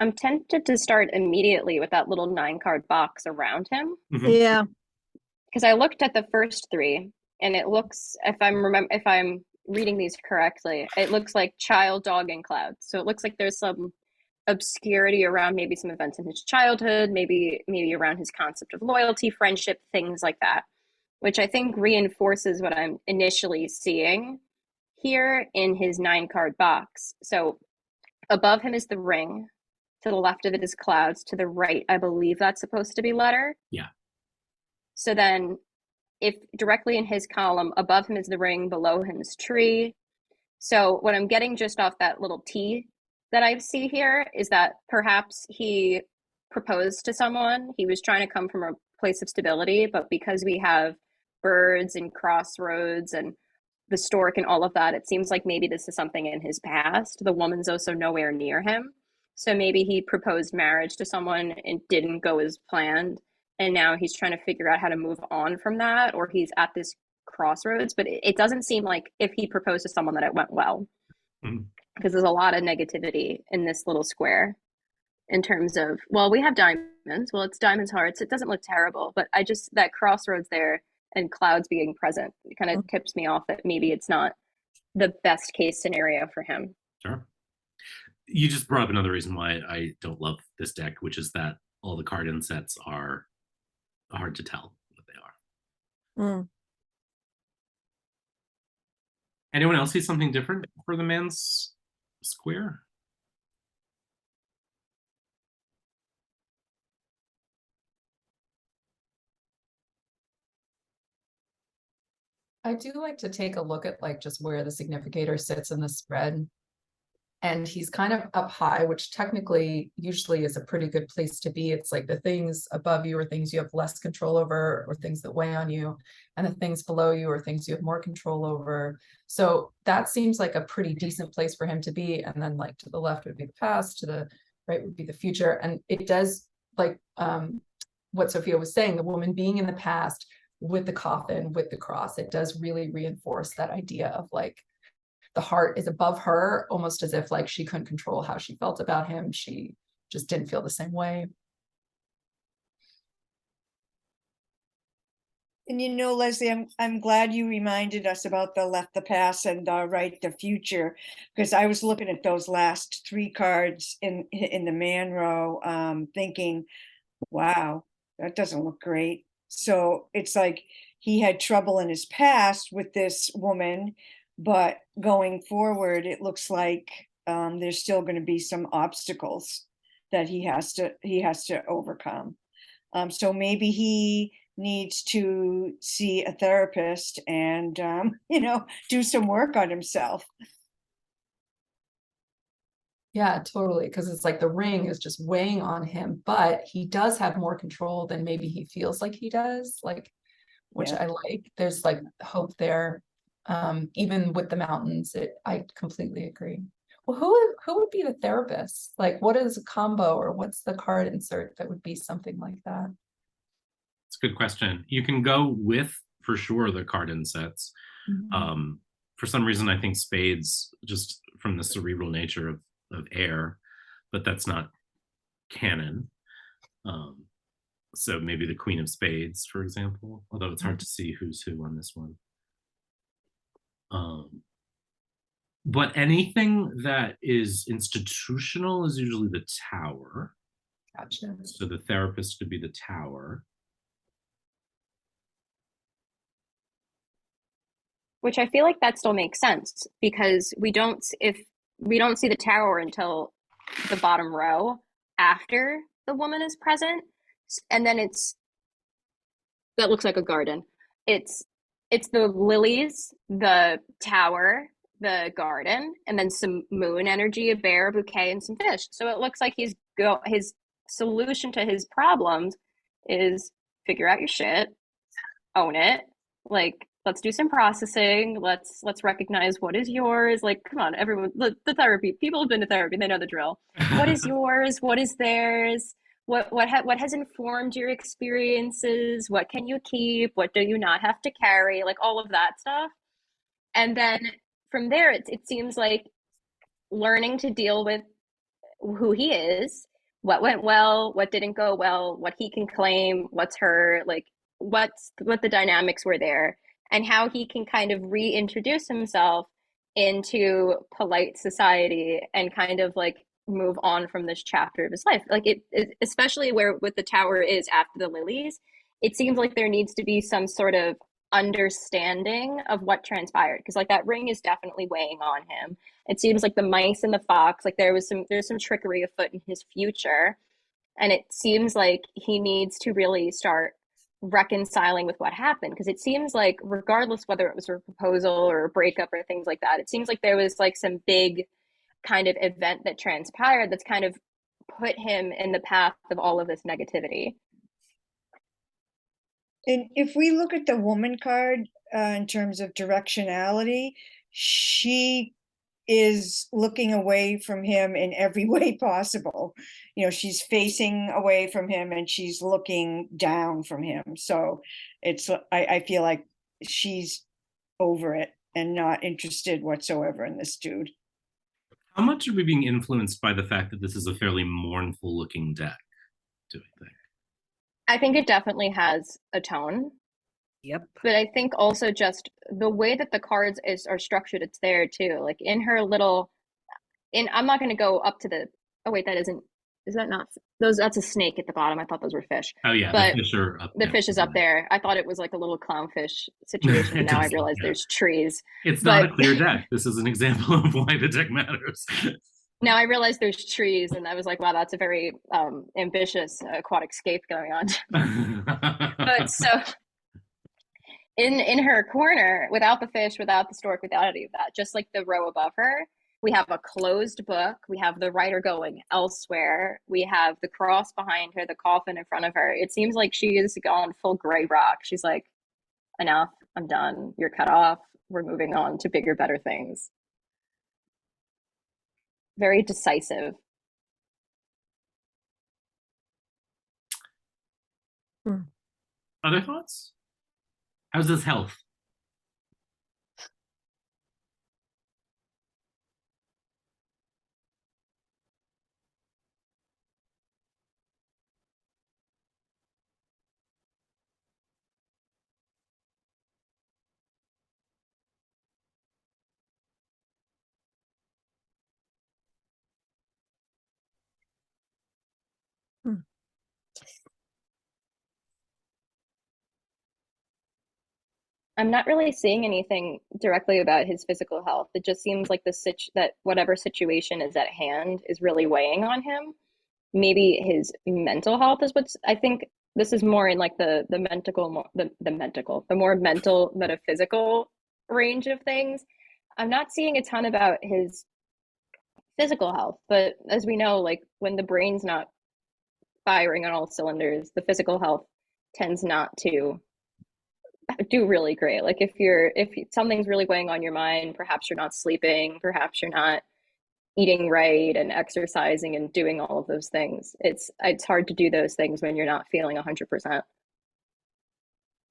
S5: I'm tempted to start immediately with that little 9 card box around him.
S3: Yeah.
S5: Because I looked at the first 3 and it looks, if I'm reading these correctly, it looks like child, dog, and cloud. So it looks like there's some obscurity around maybe some events in his childhood, maybe around his concept of loyalty, friendship, things like that, which I think reinforces what I'm initially seeing here in his 9 card box. So above him is the ring. To the left of it is clouds. To the right, I believe that's supposed to be letter.
S1: Yeah.
S5: So then if directly in his column, above him is the ring, below him is tree. So what I'm getting just off that little T that I see here is that perhaps he proposed to someone. He was trying to come from a place of stability, but because we have birds and crossroads and the stork and all of that, it seems like maybe this is something in his past. The woman's also nowhere near him. So maybe he proposed marriage to someone and didn't go as planned. And now he's trying to figure out how to move on from that, or he's at this crossroads. But it doesn't seem like if he proposed to someone that it went well, because there's a lot of negativity in this little square in terms of, well, we have diamonds. Well, it's diamonds, hearts. It doesn't look terrible, but I just, that crossroads there and clouds being present kind of tips me off that maybe it's not the best case scenario for him.
S1: Sure. You just brought up another reason why I don't love this deck, which is that all the card insets are hard to tell what they are. Anyone else see something different for the man's square?
S4: I do like to take a look at like just where the significator sits in the spread. And he's kind of up high, which technically usually is a pretty good place to be. It's like the things above you are things you have less control over, or things that weigh on you, and the things below you are things you have more control over. So that seems like a pretty decent place for him to be. And then like to the left would be the past, to the right would be the future. And it does, like what Sophia was saying, the woman being in the past with the coffin, with the cross, it does really reinforce that idea of like, the heart is above her, almost as if like she couldn't control how she felt about him. She just didn't feel the same way.
S2: And you know, Leslie, I'm glad you reminded us about the left, the past, and the right, the future, because I was looking at those last 3 cards in the man row, thinking, wow, that doesn't look great. So it's like he had trouble in his past with this woman, but going forward, it looks like there's still going to be some obstacles that he has to overcome. So maybe he needs to see a therapist and do some work on himself.
S4: Yeah, totally. Because it's like the ring is just weighing on him, but he does have more control than maybe he feels like he does, like, which I like. There's like hope there. Even with the mountains, I completely agree. Well, who would be the therapist? Like, what is a combo, or what's the card insert that would be something like that?
S1: It's a good question. You can go with, for sure, the card insets. For some reason, I think spades, just from the cerebral nature of air, but that's not canon. So maybe the Queen of Spades, for example, although it's hard to see who's who on this one. But anything that is institutional is usually the tower.
S4: Gotcha.
S1: So the therapist could be the tower.
S5: Which I feel like that still makes sense, because we don't see the tower until the bottom row after the woman is present, and then that looks like a garden. It's the lilies, the tower, the garden, and then some moon energy, a bear, a bouquet, and some fish. So it looks like his solution to his problems is figure out your shit, own it, like, let's do some processing. Let's recognize what is yours. Like, come on, everyone, the therapy. People have been to therapy. They know the drill. What is yours? What is theirs? what has informed your experiences? What can you keep? What do you not have to carry? Like all of that stuff. And then from there, it seems like learning to deal with who he is, what went well, what didn't go well, what he can claim, what's her, like what the dynamics were there, and how he can kind of reintroduce himself into polite society and kind of like move on from this chapter of his life. Like it especially where with the tower is after the lilies, it seems like there needs to be some sort of understanding of what transpired, because like that ring is definitely weighing on him. It seems like the mice and the fox, like there's some trickery afoot in his future, and it seems like he needs to really start reconciling with what happened, because it seems like regardless whether it was a proposal or a breakup or things like that, it seems like there was like some big kind of event that transpired that's kind of put him in the path of all of this negativity.
S2: And if we look at the woman card in terms of directionality, she is looking away from him in every way possible. You know, she's facing away from him and she's looking down from him. So it's, I feel like she's over it and not interested whatsoever in this dude.
S1: How much are we being influenced by the fact that this is a fairly mournful looking deck, do we think?
S5: I think it definitely has a tone.
S6: Yep.
S5: But I think also just the way that the cards are structured, it's there too. Like in her little, I'm not going to go up to the, oh wait, is that not, that's a snake at the bottom. I thought those were fish.
S1: Oh yeah,
S5: but
S1: the fish are up
S5: the
S1: there.
S5: fish is up there. I thought it was like a little clownfish situation. Now I realize there's trees.
S1: It's not a clear deck. This is an example of why the deck matters.
S5: Now I realize there's trees, and I was like, wow, that's a very ambitious aquatic scape going on. But so in her corner, without the fish, without the stork, without any of that, just like the row above her, we have a closed book. We have the writer going elsewhere. We have the cross behind her, the coffin in front of her. It seems like she is gone full gray rock. She's like, enough, I'm done. You're cut off. We're moving on to bigger, better things. Very decisive.
S1: Other thoughts? How's his health?
S5: I'm not really seeing anything directly about his physical health. It just seems like that whatever situation is at hand is really weighing on him. Maybe his mental health is what's, I think this is more in like the more mental metaphysical range of things. I'm not seeing a ton about his physical health, but as we know, like when the brain's not firing on all cylinders, the physical health tends not to do really great. Like if something's really weighing on your mind, perhaps you're not sleeping, perhaps you're not eating right and exercising and doing all of those things. It's hard to do those things when you're not feeling 100%.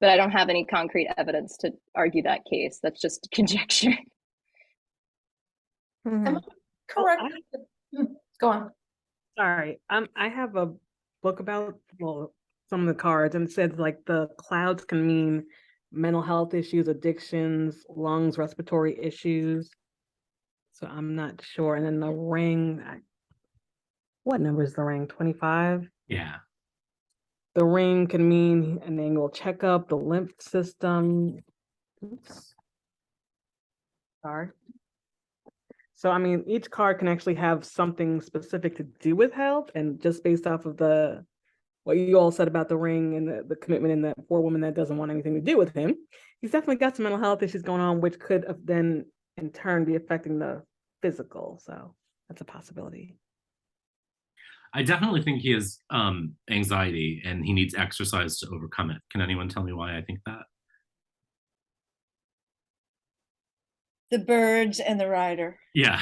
S5: But I don't have any concrete evidence to argue that case. That's just conjecture.
S4: Am I correct? Go on.
S6: Sorry. I have a book about some of the cards, and it says like the clouds can mean mental health issues, addictions, lungs, respiratory issues. So I'm not sure. And then the ring, what number is the ring? 25?
S1: Yeah.
S6: The ring can mean an annual checkup, the lymph system. Oops. Sorry. So, I mean, each card can actually have something specific to do with health, and just based off of what you all said about the ring and the commitment in that poor woman that doesn't want anything to do with him, he's definitely got some mental health issues going on, which could have then in turn be affecting the physical. So that's a possibility.
S1: I definitely think he has anxiety and he needs exercise to overcome it. Can anyone tell me why I think that?
S2: The birds and the rider.
S1: Yeah.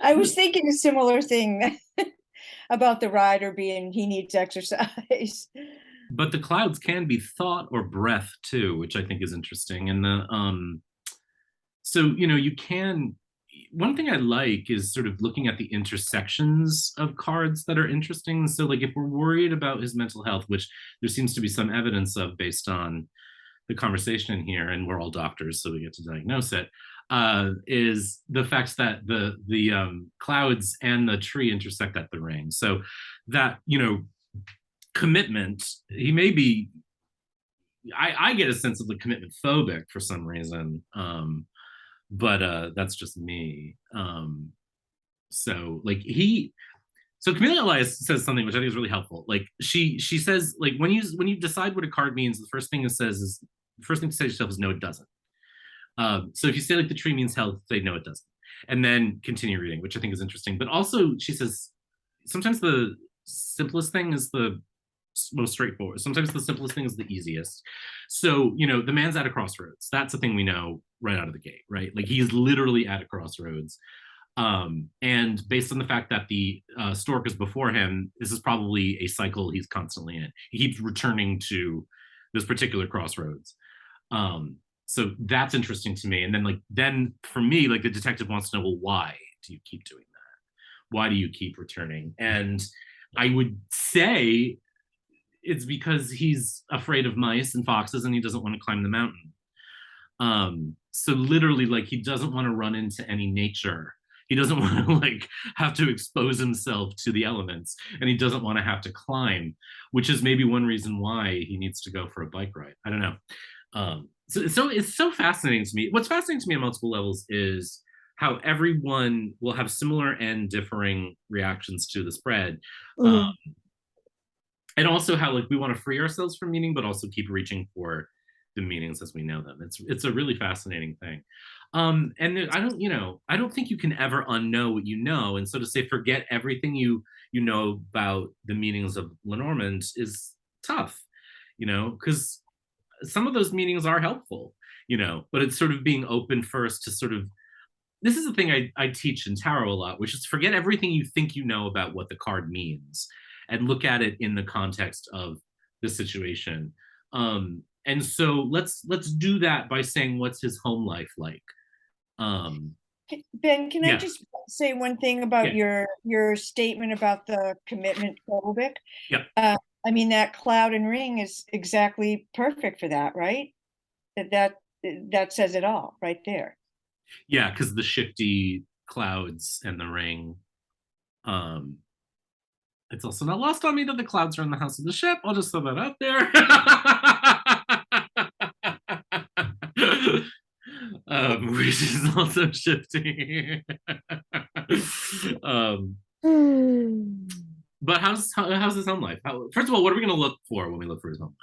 S2: I was thinking a similar thing. about the rider being he needs exercise.
S1: But the clouds can be thought or breath too, which I think is interesting. And so you can, one thing I like is sort of looking at the intersections of cards that are interesting. So like if we're worried about his mental health, which there seems to be some evidence of based on the conversation in here, and we're all doctors, so we get to diagnose it, is the fact that the clouds and the tree intersect at the ring. So that, commitment, he may be, I get a sense of the commitment phobic for some reason. But that's just me. So like so Camellia Elias says something which I think is really helpful. Like she says, like when you decide what a card means, the first thing to say to yourself is no, it doesn't. So if you say like the tree means health, say no, it doesn't, and then continue reading, which I think is interesting. But also she says sometimes the simplest thing is the most straightforward. Sometimes the simplest thing is the easiest. So, the man's at a crossroads. That's the thing we know right out of the gate, right? Like he's literally at a crossroads. And based on the fact that the stork is before him, this is probably a cycle he's constantly in. He keeps returning to this particular crossroads. So that's interesting to me. And then for me, like the detective wants to know, well, why do you keep doing that? Why do you keep returning? And I would say it's because he's afraid of mice and foxes and he doesn't want to climb the mountain. So literally, like, he doesn't want to run into any nature. He doesn't want to like have to expose himself to the elements, and he doesn't want to have to climb, which is maybe one reason why he needs to go for a bike ride. I don't know. So it's so fascinating to me. What's fascinating to me on multiple levels is how everyone will have similar and differing reactions to the spread. And also how like we want to free ourselves from meaning, but also keep reaching for the meanings as we know them. It's a really fascinating thing. And I don't think you can ever unknow what you know. And so to say forget everything you know about the meanings of Lenormand is tough, because some of those meanings are helpful, but it's sort of being open first to sort of, this is the thing I teach in tarot a lot, which is forget everything you think you know about what the card means and look at it in the context of the situation. And so let's do that by saying, what's his home life like?
S2: Ben, can I just say one thing about your statement about the commitment phobic?
S1: Yeah.
S2: I mean, that cloud and ring is exactly perfect for that, right? That says it all right there.
S1: Yeah, because the shifty clouds and the ring. It's also not lost on me that the clouds are in the house of the ship. I'll just throw that out there. Which is also shifty. But how's his home life? First of all, what are we going to look for when we look for his home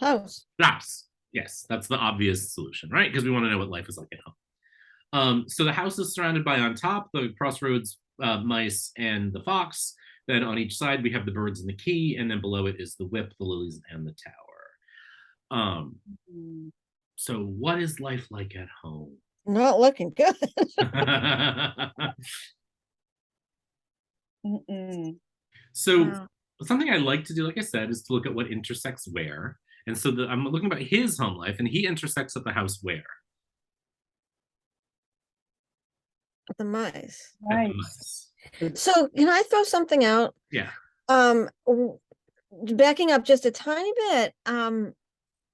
S3: life?
S1: House. Yes, that's the obvious solution, right? Because we want to know what life is like at home. So the house is surrounded by, on top, the crossroads, mice, and the fox. Then on each side we have the birds and the key, and then below it is the whip, the lilies, and the tower. So what is life like at home?
S3: Not looking good.
S1: So something I like to do, like I said, is to look at what intersects where. And so I'm looking about his home life, and he intersects at the house where?
S3: At the mice.
S2: Right.
S3: So can I throw something out?
S1: Yeah.
S3: Backing up just a tiny bit,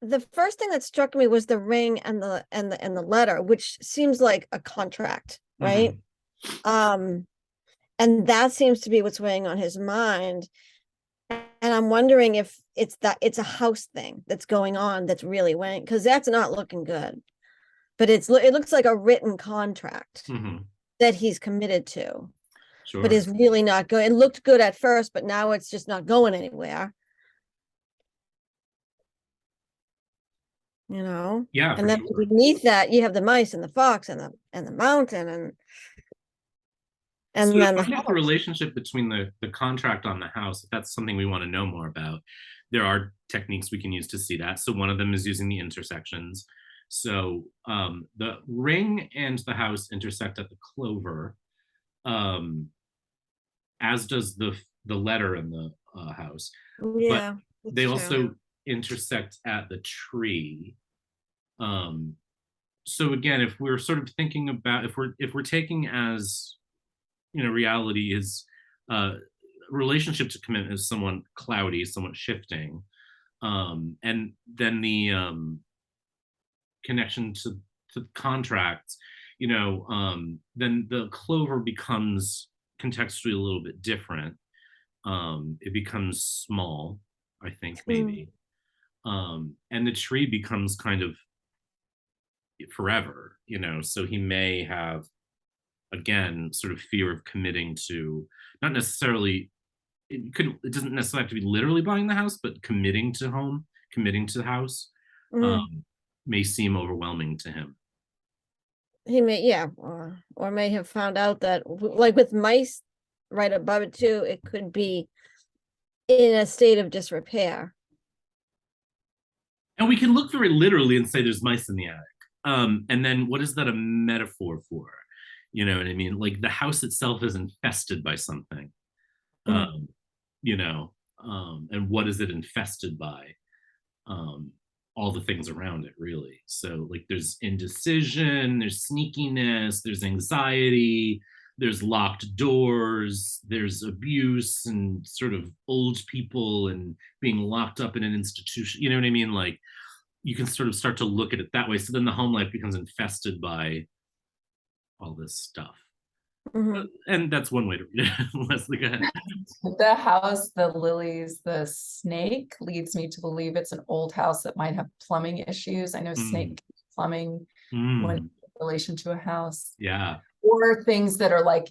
S3: the first thing that struck me was the ring and the letter, which seems like a contract, right? And that seems to be what's weighing on his mind. And I'm wondering if it's a house thing that's going on that's really weighing, because that's not looking good. But it looks like a written contract that he's committed to.
S1: Sure.
S3: But is really not good. It looked good at first, but now it's just not going anywhere.
S1: Yeah.
S3: And then beneath that you have the mice and the fox and the mountain and
S1: so
S3: then
S1: the relationship between the contract on the house, if that's something we want to know more about, there are techniques we can use to see that. So one of them is using the intersections. So the ring and the house intersect at the clover. as does the letter in the house. But
S3: Yeah,
S1: they
S3: that's true.
S1: also intersect at the tree. Um, so again, if we're sort of thinking about, if we're taking as, reality is, relationship to commitment is somewhat cloudy, somewhat shifting, and then the connection to contracts, then the clover becomes contextually a little bit different. It becomes small, I think, maybe. And the tree becomes kind of forever, so he may have, again, sort of fear of committing to, not necessarily, it doesn't necessarily have to be literally buying the house, but committing to the house,
S3: Mhm.
S1: may seem overwhelming to him.
S3: He may, yeah, or may have found out that, like with mice right above it too, it could be in a state of disrepair.
S1: And we can look very literally and say there's mice in the attic. And then what is that a metaphor for? You know what I mean? Like the house itself is infested by something. Um, and what is it infested by? Um, all the things around it, really. So like there's indecision, there's sneakiness, there's anxiety, there's locked doors, there's abuse and sort of old people and being locked up in an institution. You know what I mean? Like you can sort of start to look at it that way. So then the home life becomes infested by all this stuff.
S3: Mhm.
S1: And that's one way to read it. Leslie, go ahead.
S4: The house, the lilies, the snake leads me to believe it's an old house that might have plumbing issues. I know snake plumbing when in relation to a house.
S1: Yeah.
S4: Or things that are like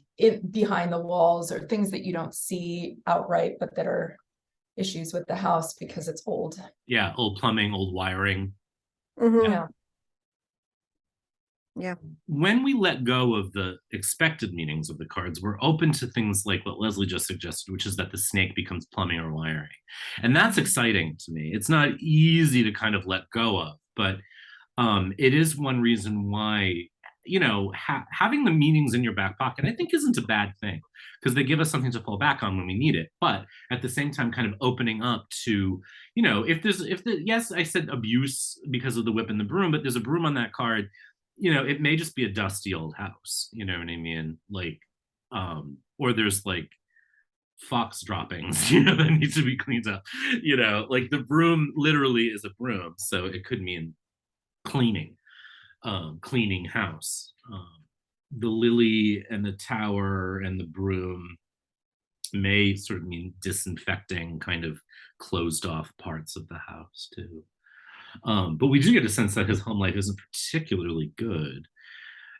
S4: behind the walls, or things that you don't see outright, but that are issues with the house because it's old.
S1: Yeah, old plumbing, old wiring.
S3: Mhm.
S4: Yeah.
S3: Yeah.
S1: When we let go of the expected meanings of the cards, we're open to things like what Leslie just suggested, which is that the snake becomes plumbing or wiring. And that's exciting to me. It's not easy to kind of let go of, but it is one reason why, having the meanings in your back pocket, I think, isn't a bad thing, because they give us something to fall back on when we need it. But at the same time, kind of opening up to, yes, I said abuse because of the whip and the broom, but there's a broom on that card. It may just be a dusty old house. You know what I mean? Like, or there's like fox droppings, that need to be cleaned up. Like the broom literally is a broom, so it could mean cleaning, cleaning house. The lily and the tower and the broom may sort of mean disinfecting, kind of closed off parts of the house too. But we do get a sense that his home life isn't particularly good.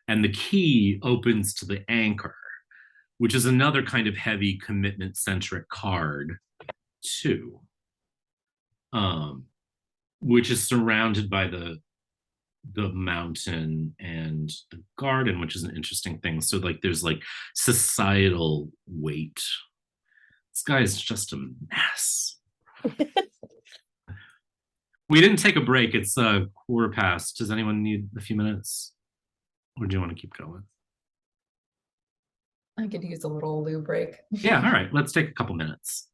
S1: And the key opens to the anchor, which is another kind of heavy commitment centric card too, which is surrounded by the mountain and the garden, which is an interesting thing. So like there's like societal weight. This guy is just a mess. We didn't take a break. It's 1:15. Does anyone need a few minutes? Or do you want to keep going?
S4: I could use a little loo break.
S1: Yeah, all right. Let's take a couple minutes.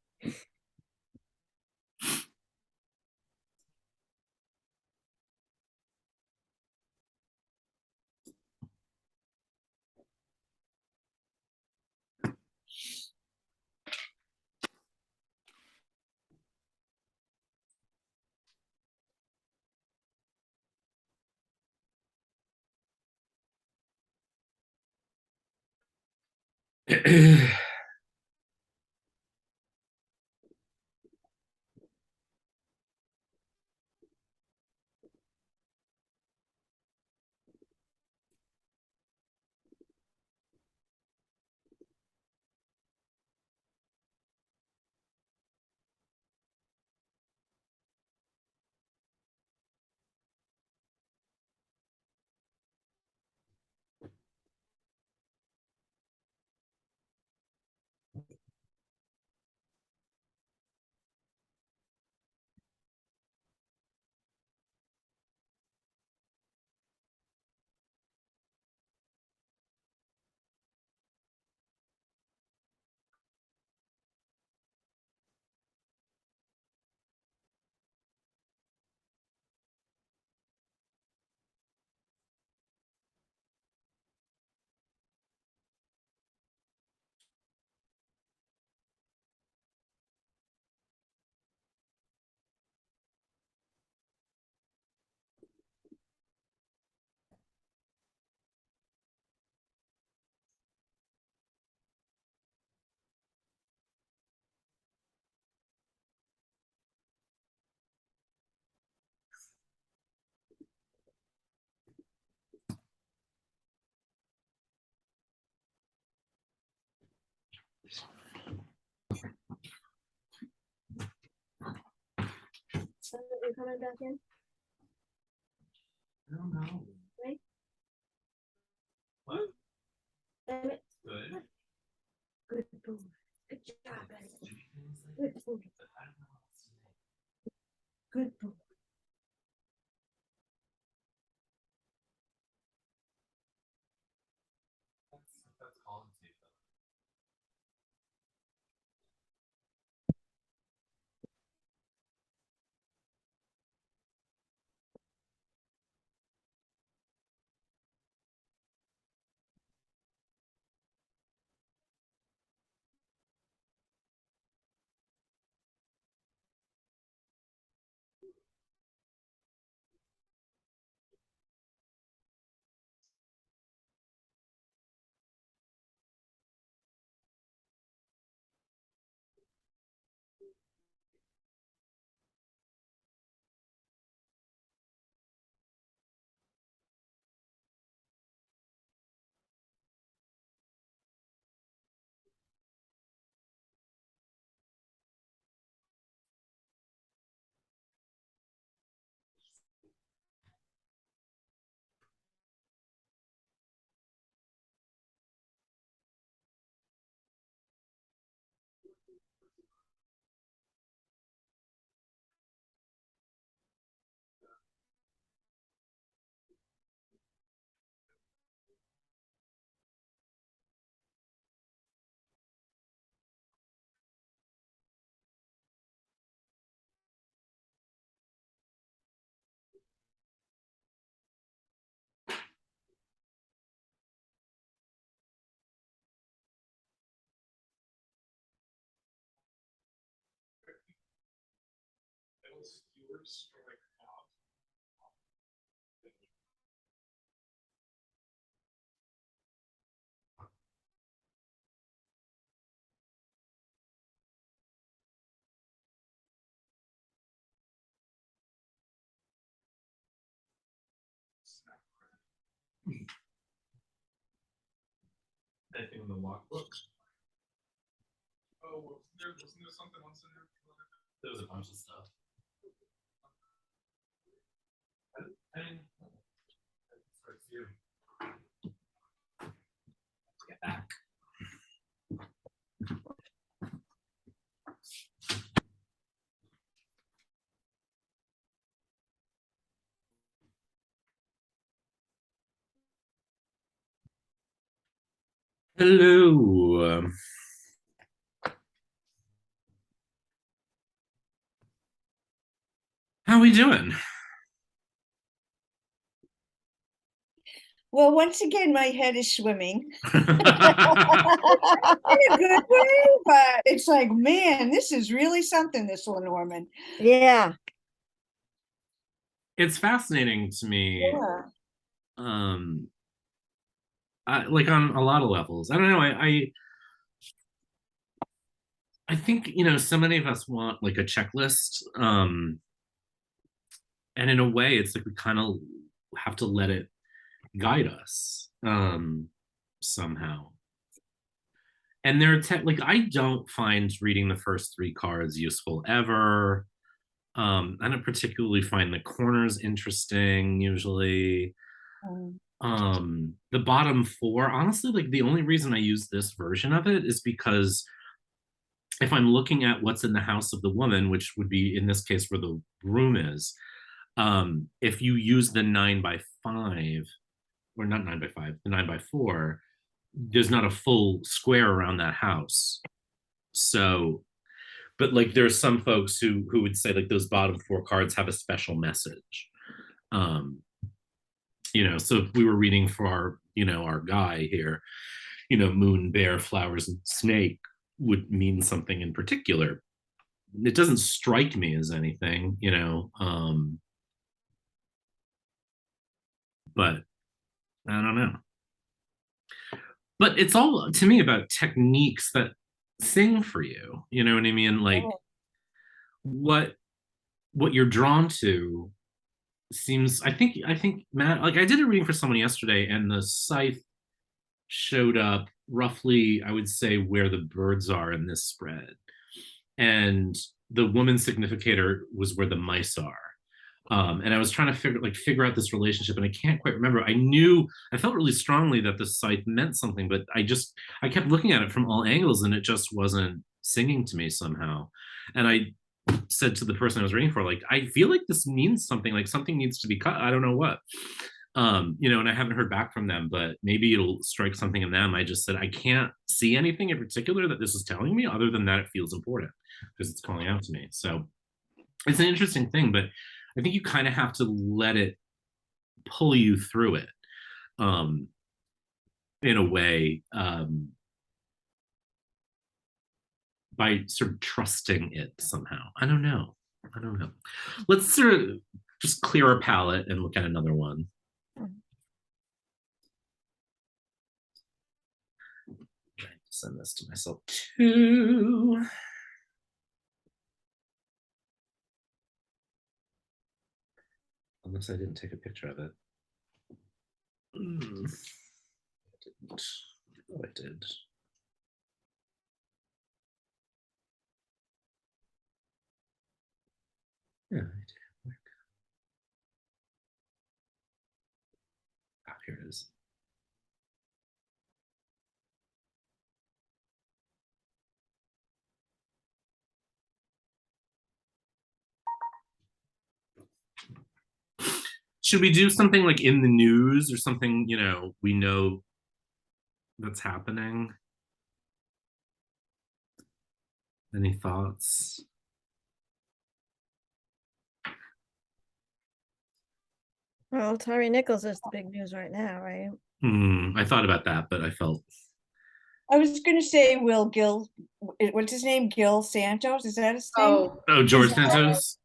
S3: So you're coming back in?
S1: I don't know.
S3: Right?
S1: What?
S3: Damn it.
S1: Good.
S3: Good boy. Good job, buddy. Good boy. Good boy.
S1: That's calling to you. Anything in the walkbook? Oh, wasn't there something else in there? There was a bunch of stuff. I mean, it's you. Get back. Hello. How we doing?
S2: Well, once again, my head is swimming. In a good way, but it's like, man, this is really something, this Lenormand.
S3: Yeah.
S1: It's fascinating to me.
S2: Yeah.
S1: Like on a lot of levels. I don't know. I think, so many of us want like a checklist. And in a way, it's like we kind of have to let it guide us somehow. And there are like I don't find reading the first three cards useful ever. I don't particularly find the corners interesting usually. The bottom four, honestly, like the only reason I use this version of it is because if I'm looking at what's in the house of the woman, which would be in this case where the room is, if you use the 9x5, or not 9x5, the 9x4, there's not a full square around that house. So, but like there's some folks who would say like those bottom four cards have a special message. So if we were reading for our guy here, moon, bear, flowers, and snake would mean something in particular. It doesn't strike me as anything, but I don't know. But it's all to me about techniques that sing for you. You know what I mean? Like what you're drawn to seems. I think Matt. Like I did a reading for someone yesterday, and the scythe showed up roughly, I would say, where the birds are in this spread. And the woman significator was where the mice are. And I was trying to figure out this relationship, and I can't quite remember. I felt really strongly that the scythe meant something, but I kept looking at it from all angles, and it just wasn't singing to me somehow. And I said to the person I was reading for, like, I feel like this means something, like something needs to be cut. I don't know what. And I haven't heard back from them, but maybe it'll strike something in them. I just said, I can't see anything in particular that this is telling me, other than that it feels important because it's calling out to me. So it's an interesting thing, but I think you kind of have to let it pull you through it, in a way, by sort of trusting it somehow. I don't know. Let's sort of just clear our palette and look at another one. Send this to myself too. Unless I didn't take a picture of it. I didn't. Oh, I did. Yeah, I did. Ah, here it is. Should we do something like in the news or something, we know that's happening? Any thoughts?
S3: Well, Tari Nichols is the big news right now, right?
S1: I thought about that, but I felt.
S2: I was going to say, Will Gil, what's his name? Gil Santos? Is that his name?
S1: Oh, George Santos?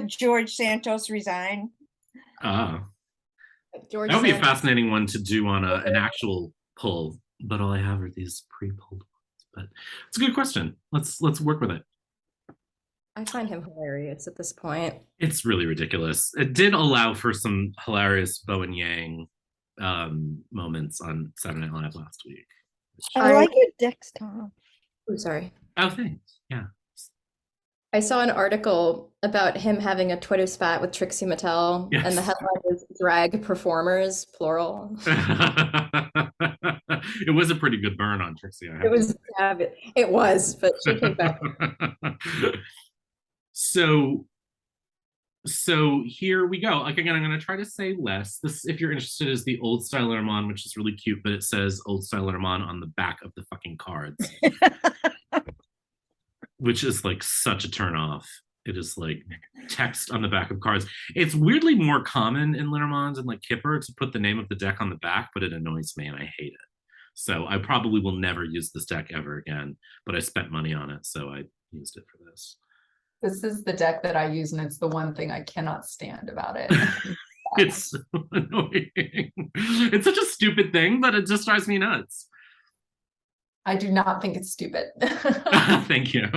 S2: George Santos resign.
S1: Ah.
S5: George
S1: That would be a
S5: Santos.
S1: fascinating one to do on an actual pull, but all I have are these pre-pulled ones. But it's a good question. Let's work with it.
S5: I find him hilarious at this point.
S1: It's really ridiculous. It did allow for some hilarious Bo and Yang moments on Saturday Night Live last week.
S3: I like your decks, Tom.
S5: Oh, sorry.
S1: Oh, thanks. Yeah.
S5: I saw an article about him having a Twitter spat with Trixie Mattel,
S1: Yes.
S5: and the headline is "Drag Performers," plural.
S1: It was a pretty good burn on Trixie.
S5: It was, but she came back.
S1: So here we go. Like, again, I'm going to try to say less. This, if you're interested, is the old style Lenormand, which is really cute, but it says old style Lenormand on the back of the fucking cards, which is like such a turn off. It is like text on the back of cards. It's weirdly more common in Lenormand and like Kipper to put the name of the deck on the back, but it annoys me and I hate it. So I probably will never use this deck ever again, but I spent money on it, so I used it for this.
S4: This is the deck that I use, and it's the one thing I cannot stand about it.
S1: It's so annoying. It's such a stupid thing, but it just drives me nuts.
S4: I do not think it's stupid.
S1: Thank you.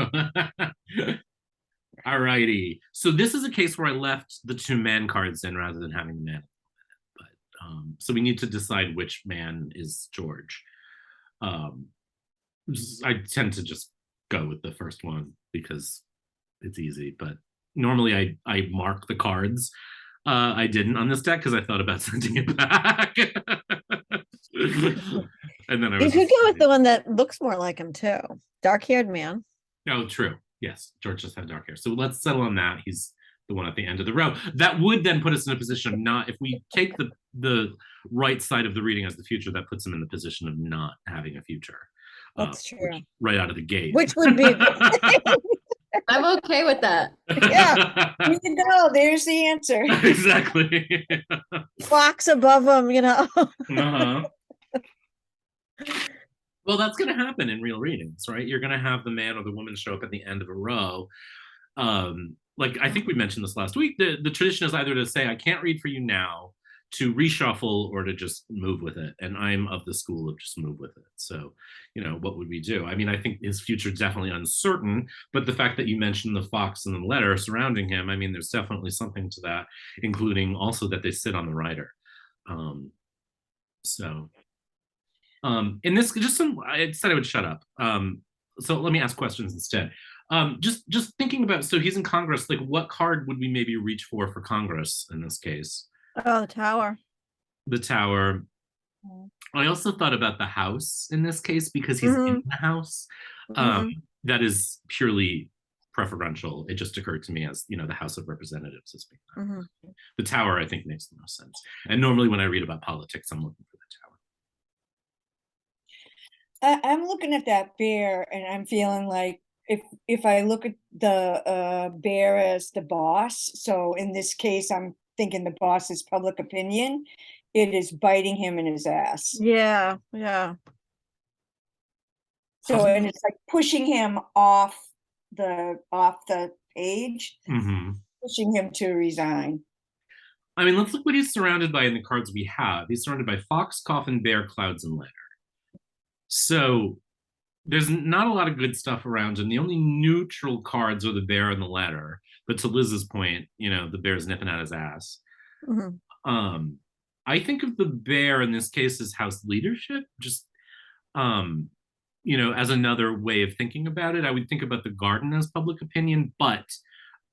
S1: All righty. So this is a case where I left the two man cards in rather than having the man. But so we need to decide which man is George. I tend to just go with the first one because it's easy, but normally I mark the cards. I didn't on this deck because I thought about sending it back. And then
S3: You could go with the one that looks more like him too. Dark-haired man.
S1: Oh, true. Yes, George just had dark hair. So let's settle on that. He's the one at the end of the row. That would then put us in a position of not, if we take the right side of the reading as the future, that puts him in the position of not having a future.
S3: That's true.
S1: Right out of the gate.
S3: Which would be a good thing.
S5: I'm okay with that.
S3: Yeah.
S2: You know, there's the answer.
S1: Exactly.
S3: Clocks above him,
S1: Uh-huh. Well, that's going to happen in real readings, right? You're going to have the man or the woman show up at the end of a row. Like, I think we mentioned this last week. The tradition is either to say, I can't read for you now, to reshuffle, or to just move with it. And I'm of the school of just move with it. So, what would we do? I mean, I think his future definitely uncertain, but the fact that you mentioned the fox and the letter surrounding him, I mean, there's definitely something to that, including also that they sit on the rider. So In this, just some, I said I would shut up. So let me ask questions instead. Just thinking about, so he's in Congress, like what card would we maybe reach for Congress in this case?
S3: Oh, the tower.
S1: The tower. I also thought about the house in this case because he's in the house. That is purely preferential. It just occurred to me as, you know, the House of Representatives as being the tower, I think makes the most sense. And normally when I read about politics, I'm looking for the tower.
S2: I'm looking at that bear and I'm feeling like if I look at the bear as the boss, so in this case, I'm thinking the boss is public opinion, it is biting him in his ass.
S3: Yeah, yeah.
S2: So, and it's like pushing him off the page, pushing him to resign.
S1: I mean, let's look what he's surrounded by in the cards we have. He's surrounded by fox, coffin, bear, clouds, and letter. So there's not a lot of good stuff around, and the only neutral cards are the bear and the letter. But to Liz's point, you know, the bear's nipping at his ass. I think of the bear in this case as house leadership, just you know, as another way of thinking about it. I would think about the garden as public opinion, but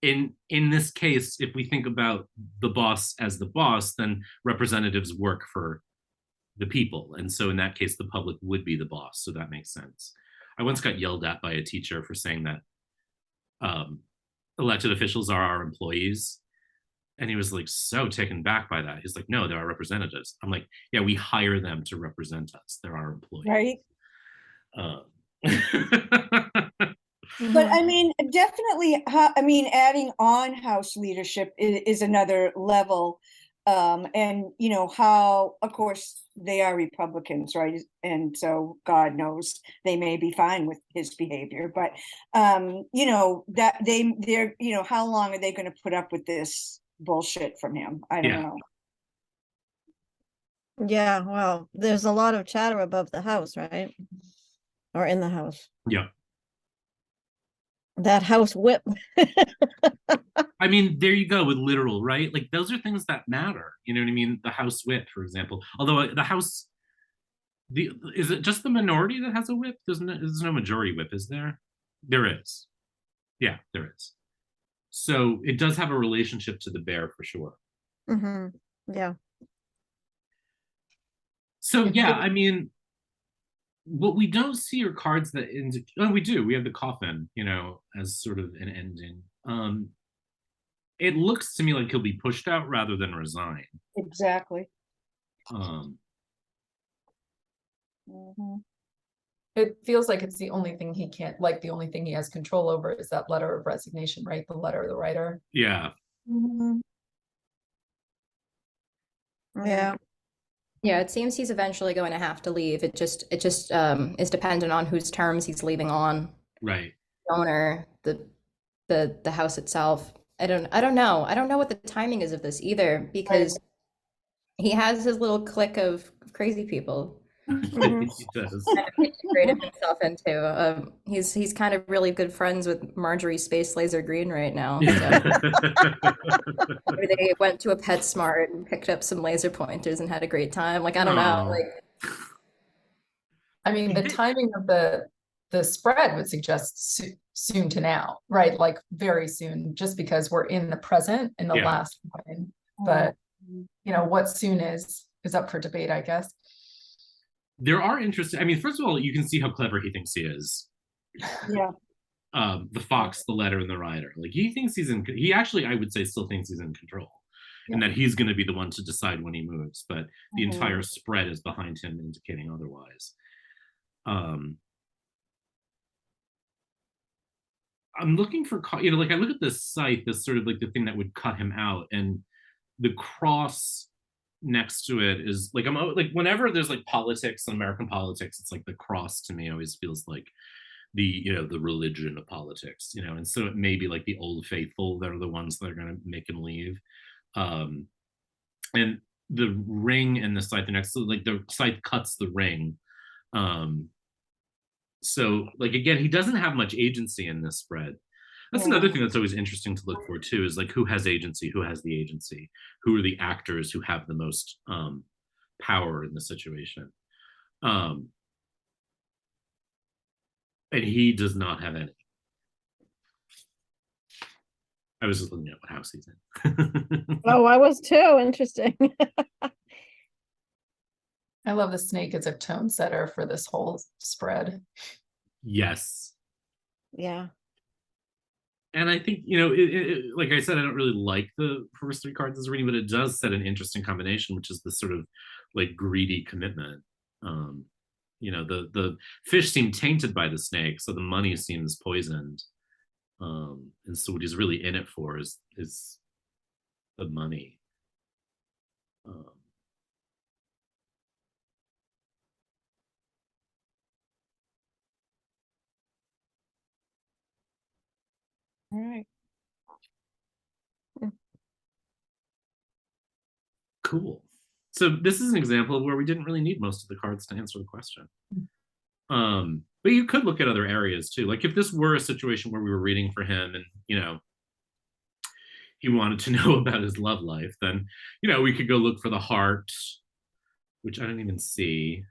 S1: in this case, if we think about the boss as the boss, then representatives work for the people. And so in that case, the public would be the boss. So that makes sense. I once got yelled at by a teacher for saying that elected officials are our employees. And he was like so taken back by that. He's like, no, they're our representatives. I'm like, yeah, we hire them to represent us. They're our employees.
S2: Right. But I mean, definitely, I mean, adding on house leadership is another level. And, you know, how, of course, they are Republicans, right? And so God knows they may be fine with his behavior. But, you know, that they're, you know, how long are they going to put up with this bullshit from him? I don't know.
S3: Yeah, well, there's a lot of chatter above the house, right? Or in the house.
S1: Yeah.
S3: That house whip.
S1: I mean, there you go with literal, right? Like those are things that matter. You know what I mean? The house whip, for example. Although the house, is it just the minority that has a whip? There's no majority whip, is there? There is. Yeah, there is. So it does have a relationship to the bear for sure.
S3: Yeah.
S1: So yeah, I mean, what we don't see are cards that we do. We have the coffin, you know, as sort of an ending. It looks to me like he'll be pushed out rather than resign.
S2: Exactly.
S4: It feels like it's the only thing he can't, like the only thing he has control over is that letter of resignation, right? The letter of the writer.
S1: Yeah.
S3: Yeah.
S5: Yeah, it seems he's eventually going to have to leave. It just is dependent on whose terms he's leaving on.
S1: Right.
S5: The owner, the house itself. I don't know. I don't know what the timing is of this either, because he has his little clique of crazy people.
S1: He does.
S5: Kind of integrated himself into. He's kind of really good friends with Marjorie Space Laser Green right now. So. They went to a PetSmart and picked up some laser pointers and had a great time. Like, I don't know. Like,
S4: I mean, the timing of the spread would suggest soon to now, right? Like very soon, just because we're in the present in the last line. But you know, what soon is up for debate, I guess.
S1: There are interesting, I mean, first of all, you can see how clever he thinks he is.
S2: Yeah.
S1: The fox, the letter, and the rider. Like he thinks he actually, I would say, still thinks he's in control. And that he's going to be the one to decide when he moves. But the entire spread is behind him, indicating otherwise. I'm looking for, you know, like I look at this scythe, this sort of like the thing that would cut him out, and the cross next to it is like, I'm like, whenever there's like politics and American politics, it's like the cross to me always feels like the, you know, the religion of politics, you know. And so it may be like the old faithful that are the ones that are going to make him leave. And the ring and the scythe are next to, like the scythe cuts the ring. So like, again, he doesn't have much agency in this spread. That's another thing that's always interesting to look for too, is like who has agency, who has the agency, who are the actors who have the most power in the situation. Um, and he does not have any. I was just looking at what house he's in.
S3: Oh, I was too. Interesting.
S4: I love the snake as a tone setter for this whole spread.
S1: Yes.
S3: Yeah.
S1: And I think, like I said, I don't really like the first three cards as reading, but it does set an interesting combination, which is this sort of like greedy commitment. The fish seem tainted by the snake, so the money seems poisoned. And so what he's really in it for is the money.
S2: All right.
S1: Cool. So this is an example of where we didn't really need most of the cards to answer the question. But you could look at other areas too. Like if this were a situation where we were reading for him and, he wanted to know about his love life, then, we could go look for the heart, which I don't even see.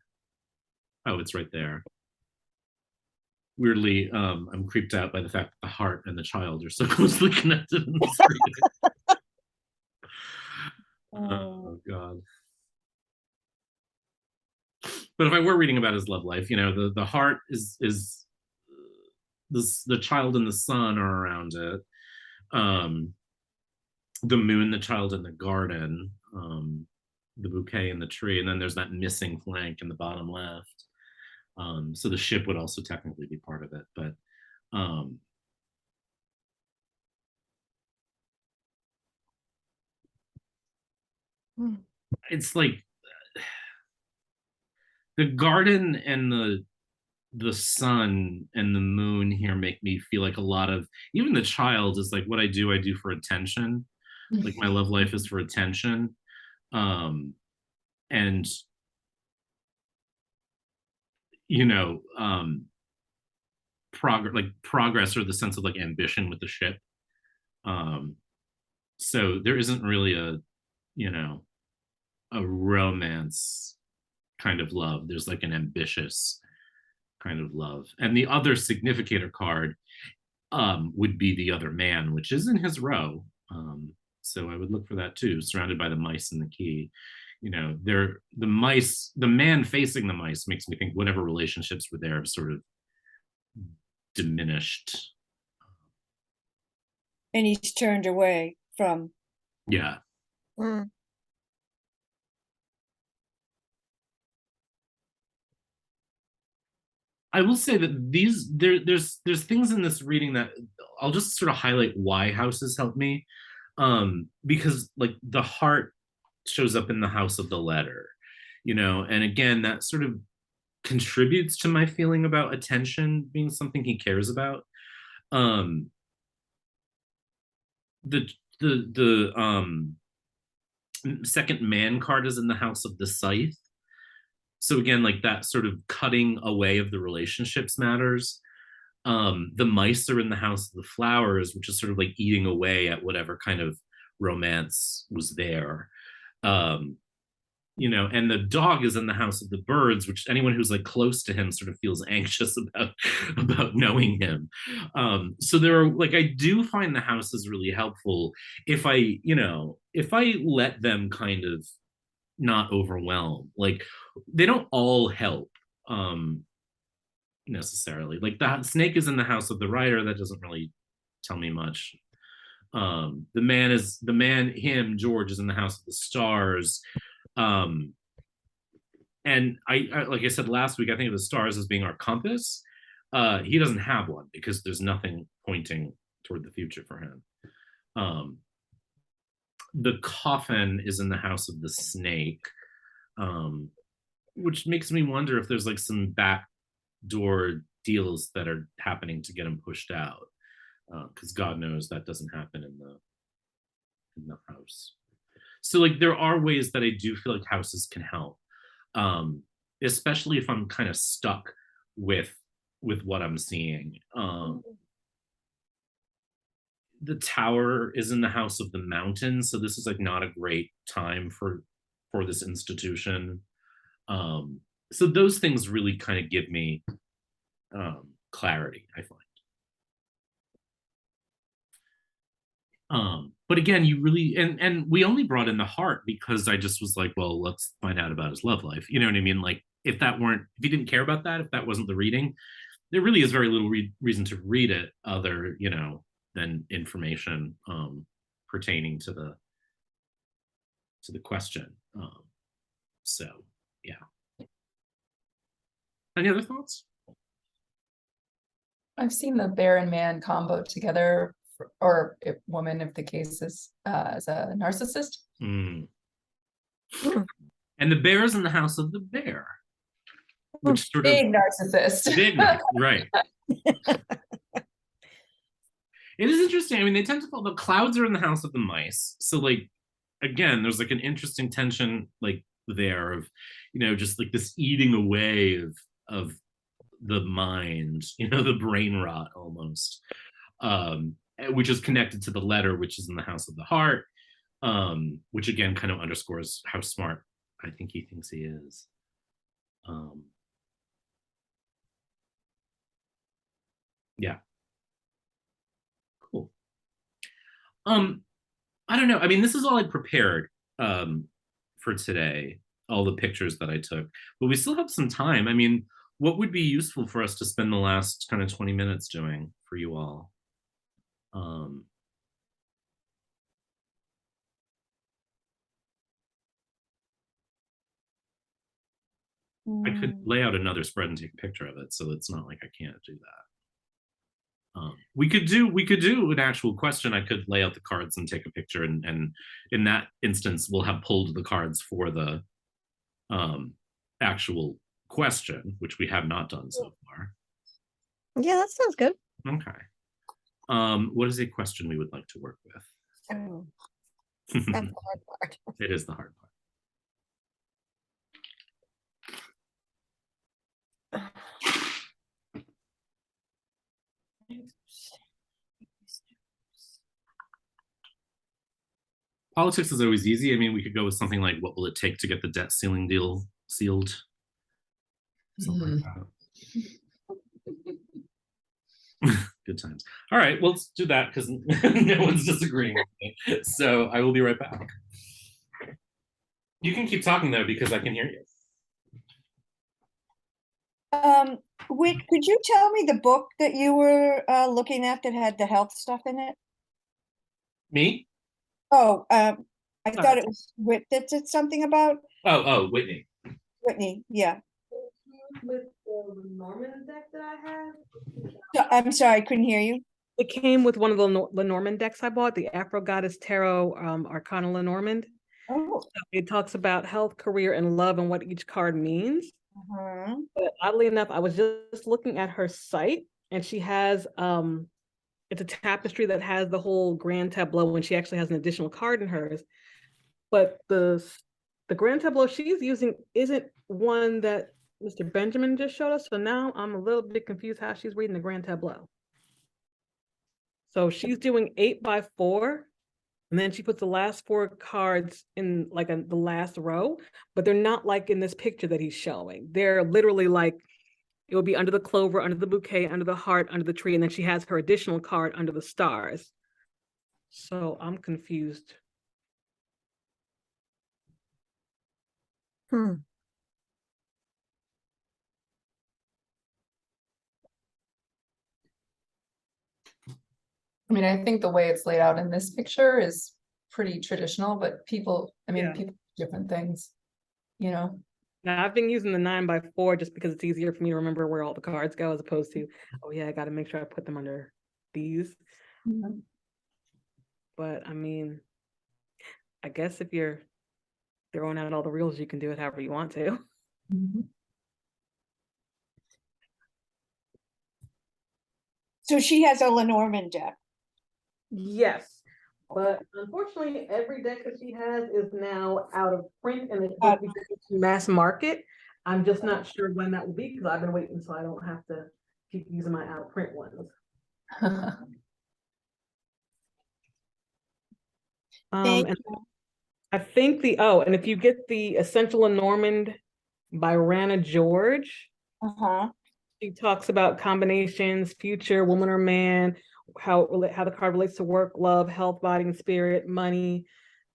S1: Oh, it's right there. Weirdly, I'm creeped out by the fact that the heart and the child are so closely connected in this reading. Oh God. But if I were reading about his love life, the heart is the child and the sun are around it. The moon, the child in the garden, the bouquet in the tree, and then there's that missing flank in the bottom left. So the ship would also technically be part of it, but it's like the garden and the sun and the moon here make me feel like a lot of, even the child is like, what I do for attention. Like my love life is for attention. And progress or the sense of like ambition with the ship. So there isn't really a romance kind of love. There's like an ambitious kind of love. And the other significator card would be the other man, which is in his row. So I would look for that too, surrounded by the mice and the key. The mice, the man facing the mice makes me think whatever relationships were there have sort of diminished.
S2: And he's turned away from.
S1: Yeah. I will say that there's things in this reading that I'll just sort of highlight why houses help me. Because like the heart shows up in the house of the letter, and again, that sort of contributes to my feeling about attention being something he cares about. The second man card is in the house of the scythe. So again, like that sort of cutting away of the relationships matters. The mice are in the house of the flowers, which is sort of like eating away at whatever kind of romance was there. And the dog is in the house of the birds, which anyone who's like close to him sort of feels anxious about knowing him. So there are like, I do find the houses really helpful if I let them kind of not overwhelm. Like they don't all help necessarily. Like the snake is in the house of the writer, that doesn't really tell me much. George is in the house of the stars. And I like I said last week, I think of the stars as being our compass. He doesn't have one because there's nothing pointing toward the future for him. The coffin is in the house of the snake, which makes me wonder if there's like some backdoor deals that are happening to get him pushed out, because God knows that doesn't happen in the house. So like there are ways that I do feel like houses can help, especially if I'm kind of stuck with what I'm seeing. The tower is in the house of the mountain, so this is like not a great time for this institution. so those things really kind of give me clarity, I find. But again, you really and we only brought in the heart because I just was like, well, let's find out about his love life. You know what I mean? Like if you didn't care about that, if that wasn't the reading, there really is very little reason to read it other, than information pertaining to the question. So yeah. Any other thoughts?
S4: I've seen the bear and man combo together, or if woman, if the case is as a narcissist.
S1: Mm. And the bear is in the house of the bear, which sort of
S4: Big narcissist.
S1: big, right? It is interesting. I mean, they tend to fall. The clouds are in the house of the mice, so like again, there's like an interesting tension like there of, just like this eating away of the mind, the brain rot almost, which is connected to the letter, which is in the house of the heart, which again kind of underscores how smart I think he thinks he is. Yeah. Cool. I don't know. I mean, this is all I prepared for today, all the pictures that I took, but we still have some time. I mean, what would be useful for us to spend the last kind of 20 minutes doing for you all? I could lay out another spread and take a picture of it, so it's not like I can't do that. We could do an actual question. I could lay out the cards and take a picture, and in that instance, we'll have pulled the cards for the actual question, which we have not done so far.
S3: Yeah, that sounds good.
S1: Okay. What is a question we would like to work with?
S3: Oh, that's the hard part.
S1: It is the hard part. Politics is always easy. I mean, we could go with something like, what will it take to get the debt ceiling deal sealed? Something like that. Good times. All right, well, let's do that because no one's disagreeing with me. So I will be right back. You can keep talking though, because I can hear you.
S2: Whit, could you tell me the book that you were looking at that had the health stuff in it?
S1: Me?
S2: Oh, I thought it was Whit that did something about
S1: Oh, Whitney.
S2: Whitney. Yeah.
S6: With the Lenormand deck that I had.
S2: I'm sorry, I couldn't hear you.
S6: It came with one of the Lenormand decks I bought, the Afro Goddess Tarot Arcana Lenormand.
S2: Oh.
S6: So it talks about health, career, and love and what each card means.
S2: Uh-huh.
S6: But oddly enough, I was just looking at her site, and she has it's a tapestry that has the whole grand tableau, and she actually has an additional card in hers. But the grand tableau she's using isn't one that Mr. Benjamin just showed us. So now I'm a little bit confused how she's reading the grand tableau. So she's doing 8x4, and then she puts the last 4 cards in like the last row, but they're not like in this picture that he's showing. They're literally like, it would be under the clover, under the bouquet, under the heart, under the tree, and then she has her additional card under the stars. So I'm confused.
S3: Hmm.
S4: I mean, I think the way it's laid out in this picture is pretty traditional, but people,
S6: Yeah.
S4: people do different things,
S6: Now I've been using the 9x4 just because it's easier for me to remember where all the cards go, as opposed to, oh yeah, I got to make sure I put them under these.
S4: Mhm.
S6: But I mean, I guess if you're throwing out all the rules, you can do it however you want to.
S4: Mhm.
S2: So she has a Lenormand deck.
S6: Yes, but unfortunately, every deck that she has is now out of print, and it's
S2: Out-
S6: going to mass market. I'm just not sure when that will be because I've been waiting so I don't have to keep using my out of print ones.
S2: Thank
S6: And I think and if you get the Essential Lenormand by Rana George.
S2: Uh-huh.
S6: She talks about combinations, future, woman or man, how the card relates to work, love, health, body and spirit, money,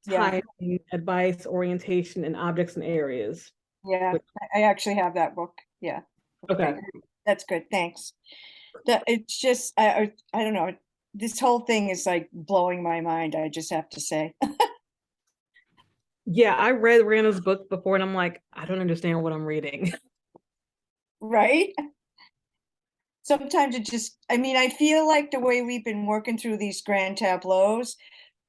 S2: Yeah,
S6: timing, advice, orientation, and objects and areas.
S2: yeah. I actually have that book. Yeah.
S6: Okay.
S2: That's good. Thanks. It's just I don't know. This whole thing is like blowing my mind, I just have to say.
S6: Yeah, I read Rana's book before and I'm like, I don't understand what I'm reading.
S2: Right? Sometimes it just, I mean, I feel like the way we've been working through these grand tableaus,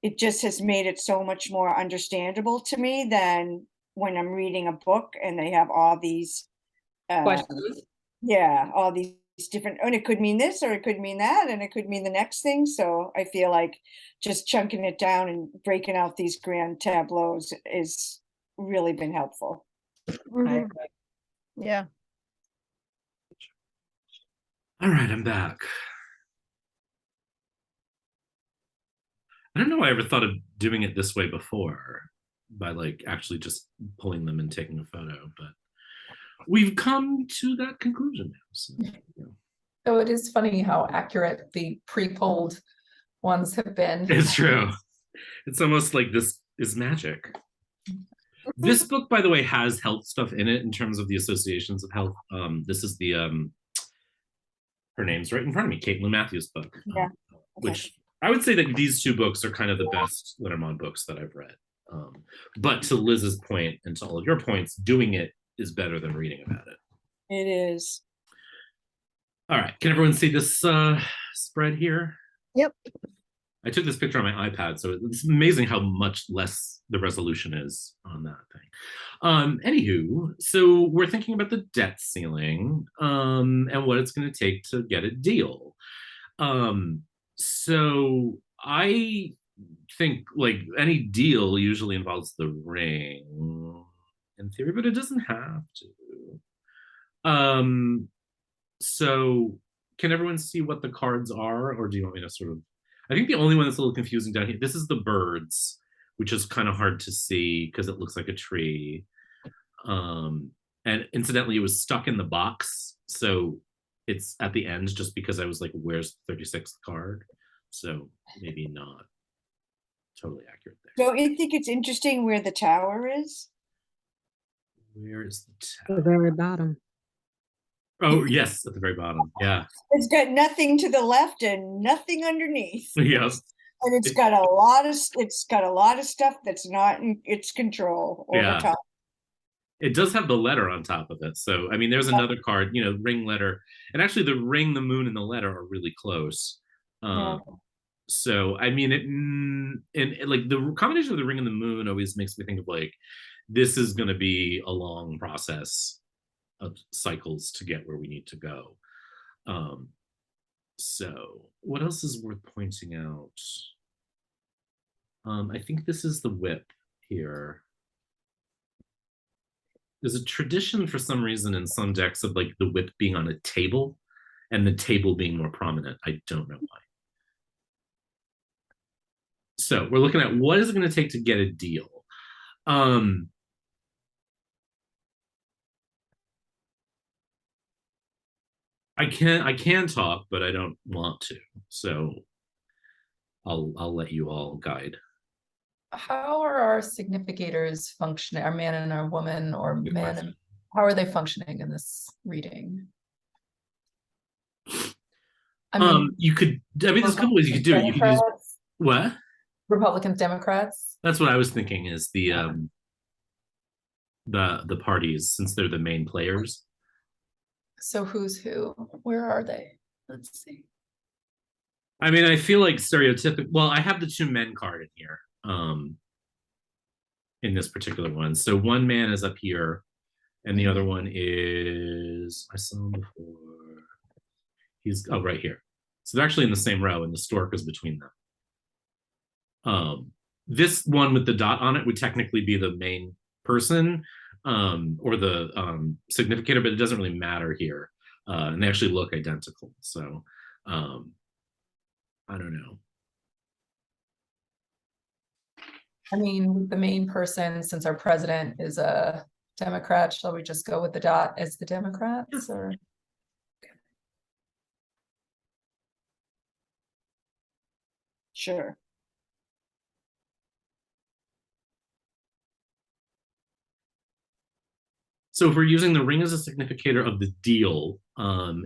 S2: it just has made it so much more understandable to me than when I'm reading a book and they have all these
S6: Questions.
S2: yeah, all these different, and it could mean this or it could mean that, and it could mean the next thing. So I feel like just chunking it down and breaking out these grand tableaus is really been helpful.
S3: Mhm. Yeah.
S1: All right, I'm back. I don't know why I ever thought of doing it this way before, by like actually just pulling them and taking a photo, but we've come to that conclusion now. So, yeah.
S4: So it is funny how accurate the pre-pulled ones have been.
S1: It's true. It's almost like this is magic. This book, by the way, has health stuff in it in terms of the associations of health. This is the her name's right in front of me, Caitlin Matthews' book,
S2: Yeah.
S1: which I would say that these two books are kind of the best Lenormand books that I've read. But to Liz's point and to all of your points, doing it is better than reading about it.
S2: It is.
S1: All right, can everyone see this spread here?
S3: Yep.
S1: I took this picture on my iPad, so it's amazing how much less the resolution is on that thing. Anywho, so we're thinking about the debt ceiling and what it's going to take to get a deal. So I think like any deal usually involves the ring in theory, but it doesn't have to. So can everyone see what the cards are, or do you want me to sort of? I think the only one that's a little confusing down here, this is the birds, which is kind of hard to see because it looks like a tree. And incidentally, it was stuck in the box. So it's at the end just because I was like, where's the 36th card? So maybe not totally accurate there.
S2: So I think it's interesting where the tower is.
S1: Where is the
S6: The
S1: tower?
S6: very bottom.
S1: Oh, yes, at the very bottom. Yeah.
S2: It's got nothing to the left and nothing underneath.
S1: Yes.
S2: And it's got a lot of stuff that's not in its control over
S1: Yeah.
S2: top.
S1: It does have the letter on top of it. So, I mean, there's another card, you know, ring, letter. And actually, the ring, the moon, and the letter are really close.
S2: Yeah.
S1: So, I mean, and like the combination of the ring and the moon always makes me think of like, this is going to be a long process of cycles to get where we need to go. So, what else is worth pointing out? I think this is the whip here. There's a tradition for some reason in some decks of like the whip being on a table and the table being more prominent. I don't know why. So we're looking at what is it going to take to get a deal. I can talk, but I don't want to. So I'll let you all guide.
S4: How are our significators functioning, our man and our woman, or
S1: Good
S4: man
S1: question.
S4: and how are they functioning in this reading? I mean,
S1: You could. I mean, there's a couple ways you could do it. You could use
S4: Democrats,
S1: what?
S4: Republicans, Democrats.
S1: That's what I was thinking. Is the parties, since they're the main players.
S4: So who's who? Where are they? Let's see.
S1: I mean, I feel like stereotypical. Well, I have the two men card in here. In this particular one. So one man is up here, and the other one is, I saw him before. He's right here. So they're actually in the same row, and the stork is between them. This one with the dot on it would technically be the main person, or the significator, but it doesn't really matter here. And they actually look identical. So I don't know.
S4: I mean, the main person, since our president is a Democrat, shall we just go with the dot as the Democrats or?
S2: Sure.
S1: So if we're using the ring as a significator of the deal,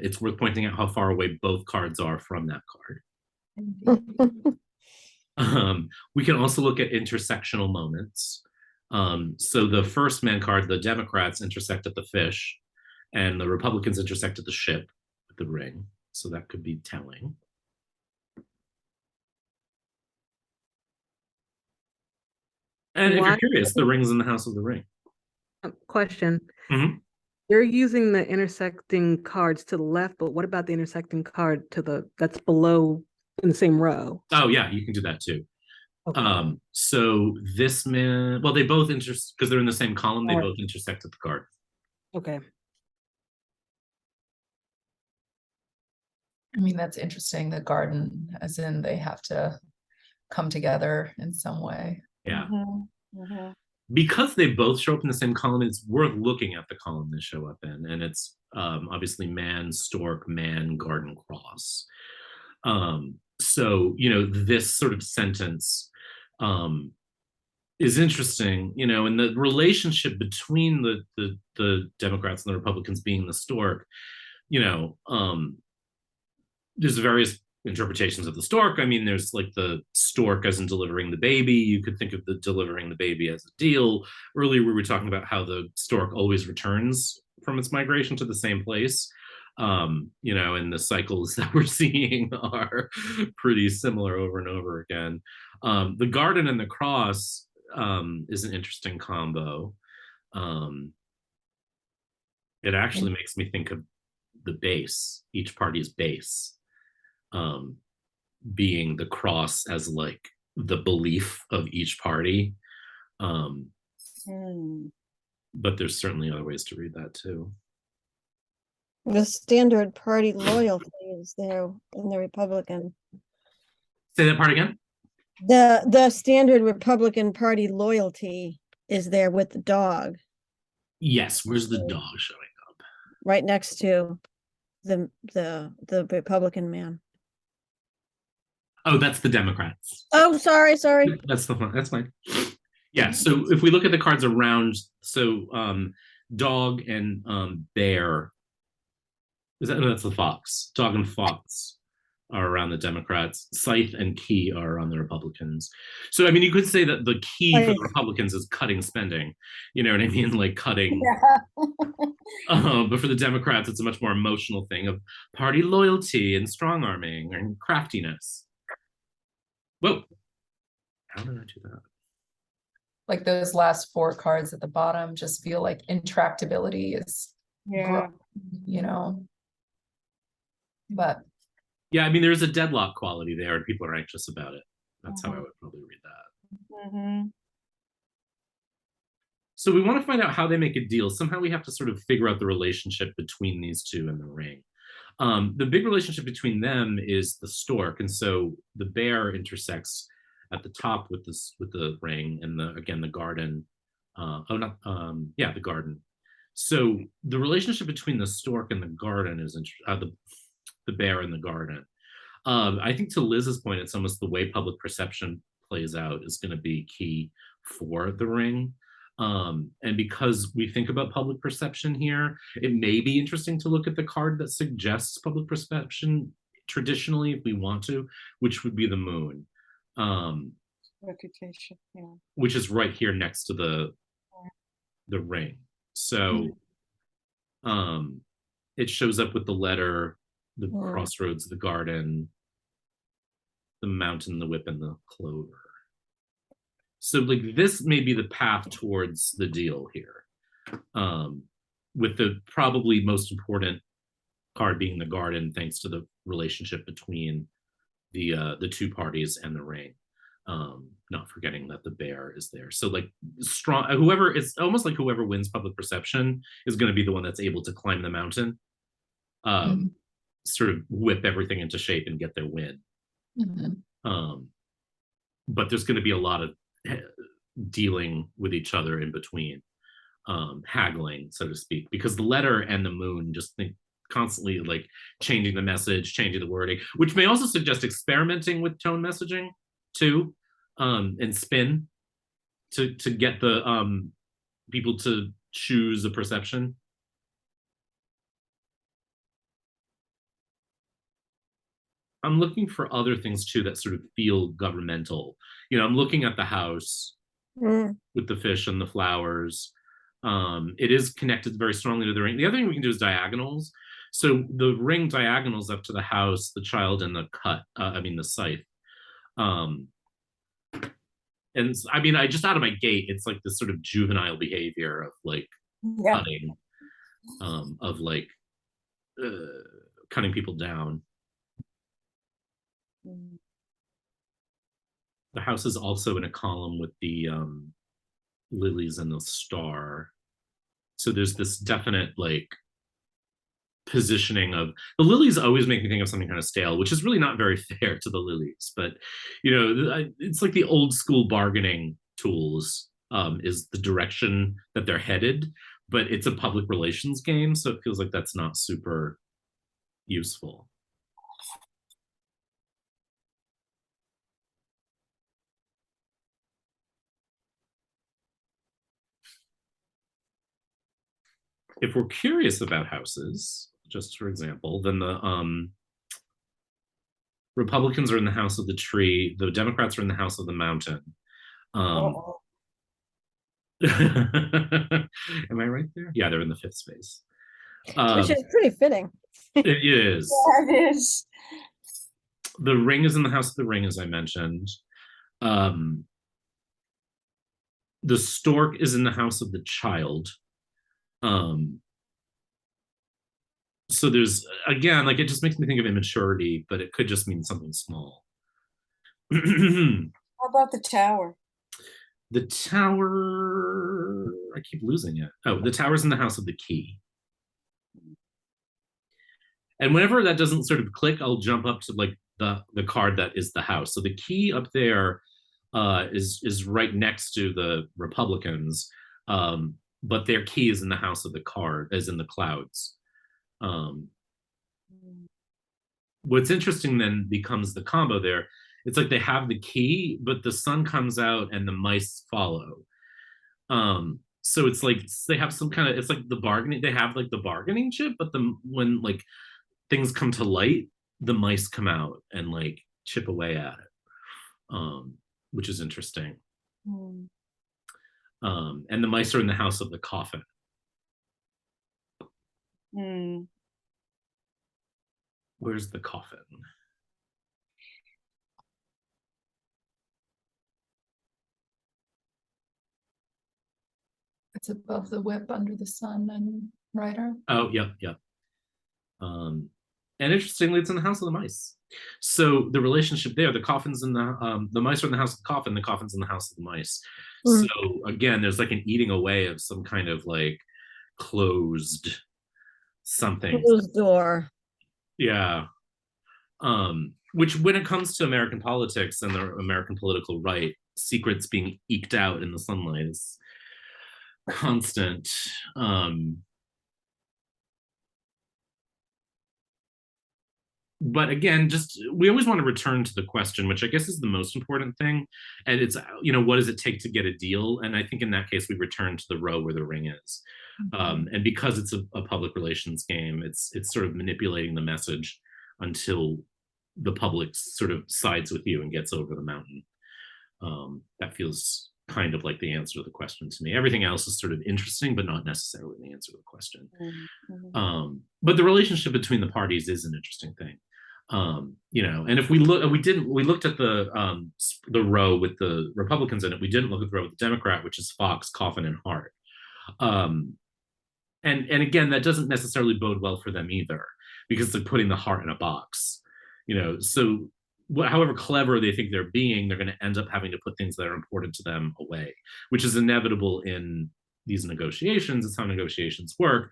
S1: it's worth pointing out how far away both cards are from that card. We can also look at intersectional moments. So the first man card, the Democrats intersect at the fish, and the Republicans intersect at the ship with the ring. So that could be telling. And if you're curious, the ring's in the house of the ring.
S6: Question.
S1: Mhm.
S6: You're using the intersecting cards to the left, but what about the intersecting card to the that's below in the same row?
S1: Oh yeah, you can do that too.
S6: Okay.
S1: So this man, well, they both intersect because they're in the same column. They both intersect at the card.
S6: Okay.
S4: I mean, that's interesting. The garden, as in they have to come together in some way.
S1: Yeah.
S2: Mhm.
S1: Because they both show up in the same column, it's worth looking at the column they show up in. And it's obviously man, stork, man, garden, cross. So, this sort of sentence is interesting, and the relationship between the Democrats and the Republicans being the stork, there's various interpretations of the stork. I mean, there's like the stork as in delivering the baby. You could think of the delivering the baby as a deal. Earlier, we were talking about how the stork always returns from its migration to the same place. And the cycles that we're seeing are pretty similar over and over again. The garden and the cross is an interesting combo. It actually makes me think of the base, each party's base, being the cross as like the belief of each party. But there's certainly other ways to read that too.
S3: The standard party loyalty is there in the Republican.
S1: Say that part again.
S3: The standard Republican Party loyalty is there with the dog.
S1: Yes, where's the dog showing up?
S3: Right next to the Republican man.
S1: Oh, that's the Democrats.
S3: Oh, sorry.
S1: That's the one. That's fine. Yeah. So if we look at the cards around, so dog and bear. No, that's the fox. Dog and fox are around the Democrats. Scythe and key are on the Republicans. So I mean, you could say that the key for the Republicans is cutting spending. You know what I mean? Like cutting.
S2: Yeah.
S1: But for the Democrats, it's a much more emotional thing of party loyalty and strong arming and craftiness. Whoa. How did I do that?
S4: Like those last four cards at the bottom just feel like intractability is,
S2: Yeah.
S4: But
S1: yeah, I mean, there's a deadlock quality there and people are anxious about it. That's how I would probably read that.
S2: Mm-hmm.
S1: So we want to find out how they make a deal. Somehow we have to sort of figure out the relationship between these two and the ring. The big relationship between them is the stork. And so the bear intersects at the top with the ring and the garden. The garden. So the relationship between the stork and the garden is the bear and the garden. I think to Liz's point, it's almost the way public perception plays out is going to be key for the ring. And because we think about public perception here, it may be interesting to look at the card that suggests public perception traditionally, if we want to, which would be the moon.
S2: Reputation, yeah.
S1: Which is right here next to the ring. So it shows up with the letter, the crossroads, the garden, the mountain, the whip, and the clover. So like this may be the path towards the deal here, with the probably most important card being the garden, thanks to the relationship between the two parties and the ring. Not forgetting that the bear is there. So like strong, it's almost like whoever wins public perception is going to be the one that's able to climb the mountain, sort of whip everything into shape and get their win. But there's going to be a lot of dealing with each other in between. haggling, so to speak, because the letter and the moon just think constantly like changing the message, changing the wording, which may also suggest experimenting with tone messaging too, and spin to get the people to choose a perception. I'm looking for other things too that sort of feel governmental. I'm looking at the house with the fish and the flowers. It is connected very strongly to the ring. The other thing we can do is diagonals. So the ring diagonals up to the house, the child, and the the scythe. And I mean, I just out of my gate, it's like this sort of juvenile behavior of like cutting, of like cutting people down. The house is also in a column with the lilies and the star. So there's this definite like positioning of the lilies always make me think of something kind of stale, which is really not very fair to the lilies. But it's like the old school bargaining tools is the direction that they're headed, but it's a public relations game, so it feels like that's not super useful. If we're curious about houses, just for example, then the Republicans are in the house of the tree, the Democrats are in the house of the mountain. Am I right there? Yeah, they're in the fifth space.
S3: Which is pretty fitting.
S1: It is.
S2: Yeah, it is.
S1: The ring is in the house of the ring, as I mentioned. The stork is in the house of the child. So there's, again, like, it just makes me think of immaturity, but it could just mean something small.
S2: How about the tower?
S1: The tower, I keep losing it. Oh, the tower's in the house of the key. And whenever that doesn't sort of click, I'll jump up to like the card that is the house. So the key up there is right next to the Republicans, but their key is in the house of the card, as in the clouds. What's interesting then becomes the combo there. It's like they have the key, but the sun comes out and the mice follow. So it's like they have some kind of, it's like the bargaining, they have like the bargaining chip, but when like things come to light, the mice come out and like chip away at it, which is interesting. And the mice are in the house of the coffin. Where's the coffin?
S4: It's above the whip, under the sun, and rider.
S1: Oh, yep. And interestingly, it's in the house of the mice. So the relationship there, the coffin's in the mice are in the house of the coffin, the coffin's in the house of the mice. So again, there's like an eating away of some kind of like closed something.
S3: Closed door.
S1: Yeah. Which when it comes to American politics and the American political right, secrets being eked out in the sunlight is constant. But again, just we always want to return to the question, which I guess is the most important thing. And it's, what does it take to get a deal? And I think in that case, we return to the row where the ring is. And because it's a public relations game, it's sort of manipulating the message until the public sort of sides with you and gets over the mountain. That feels kind of like the answer to the question to me. Everything else is sort of interesting, but not necessarily the answer to the question. But the relationship between the parties is an interesting thing. And if we looked at the row with the Republicans in it. We didn't look at the row with the Democrat, which is Fox, Coffin, and Hart. And again, that doesn't necessarily bode well for them either, because they're putting the heart in a box. So however clever they think they're being, they're going to end up having to put things that are important to them away, which is inevitable in these negotiations. It's how negotiations work.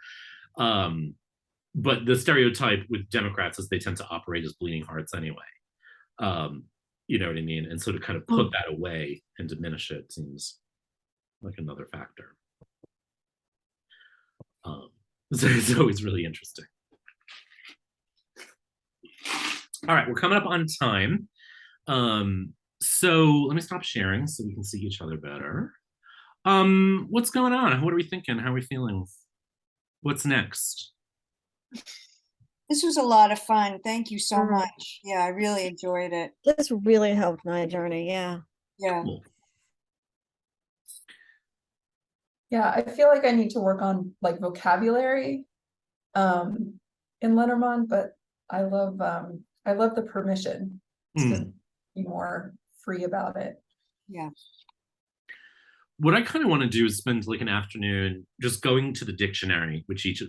S1: But the stereotype with Democrats is they tend to operate as bleeding hearts anyway. You know what I mean? And so to kind of put that away and diminish it seems like another factor. So it's always really interesting. All right, we're coming up on time. So let me stop sharing so we can see each other better. What's going on? What are we thinking? How are we feeling? What's next?
S2: This was a lot of fun. Thank you so
S3: Mm.
S2: much. Yeah, I really enjoyed it.
S3: This really helped my journey. Yeah.
S2: Yeah.
S1: Cool.
S4: Yeah, I feel like I need to work on like vocabulary in Lenormand, but I love the permission to be more free about it.
S2: Yeah.
S1: What I kind of want to do is spend like an afternoon just going to the dictionary with each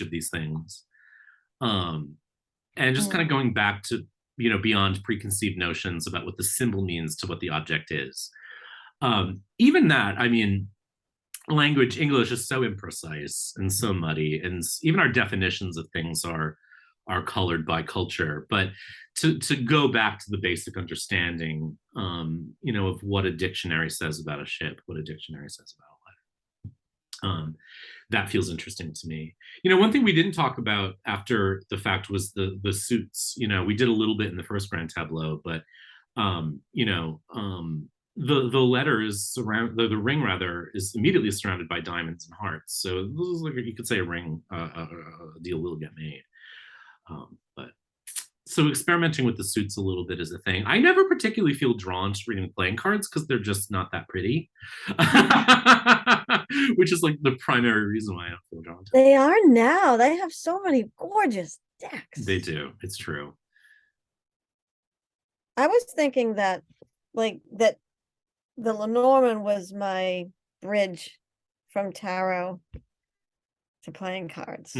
S1: of these things, and just kind of going back to, you know, beyond preconceived notions about what the symbol means to what the object is. Even that, I mean, English is so imprecise and so muddy, and even our definitions of things are colored by culture. But to go back to the basic understanding, you know, of what a dictionary says about a ship, what a dictionary says about a letter, that feels interesting to me. You know, one thing we didn't talk about after the fact was the suits. You know, we did a little bit in the first grand tableau, but you know, the letter is the ring rather is immediately surrounded by diamonds and hearts. So this is like, you could say, a ring, a deal will get made. But so experimenting with the suits a little bit is a thing. I never particularly feel drawn to reading the playing cards because they're just not that pretty, which is like the primary reason why I don't feel drawn to
S3: They are now. They have so many gorgeous decks.
S1: They do. It's true.
S3: I was thinking that, like, that the Lenormand was my bridge from tarot to playing cards,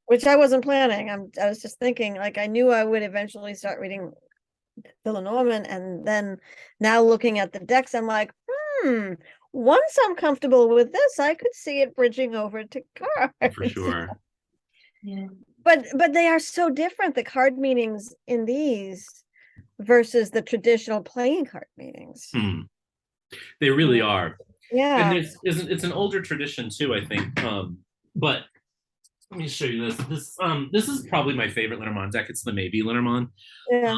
S3: which I wasn't planning. I was just thinking, like, I knew I would eventually start reading the Lenormand, and then now looking at the decks, I'm like, once I'm comfortable with this, I could see it bridging over to cards.
S1: For sure.
S4: Yeah.
S3: But they are so different, the card meanings in these versus the traditional playing card meanings.
S1: They really are.
S3: Yeah.
S1: And it's an older tradition too, I think. But let me show you this. This is probably my favorite Lenormand deck. It's the Maybe Lenormand.
S3: Yeah.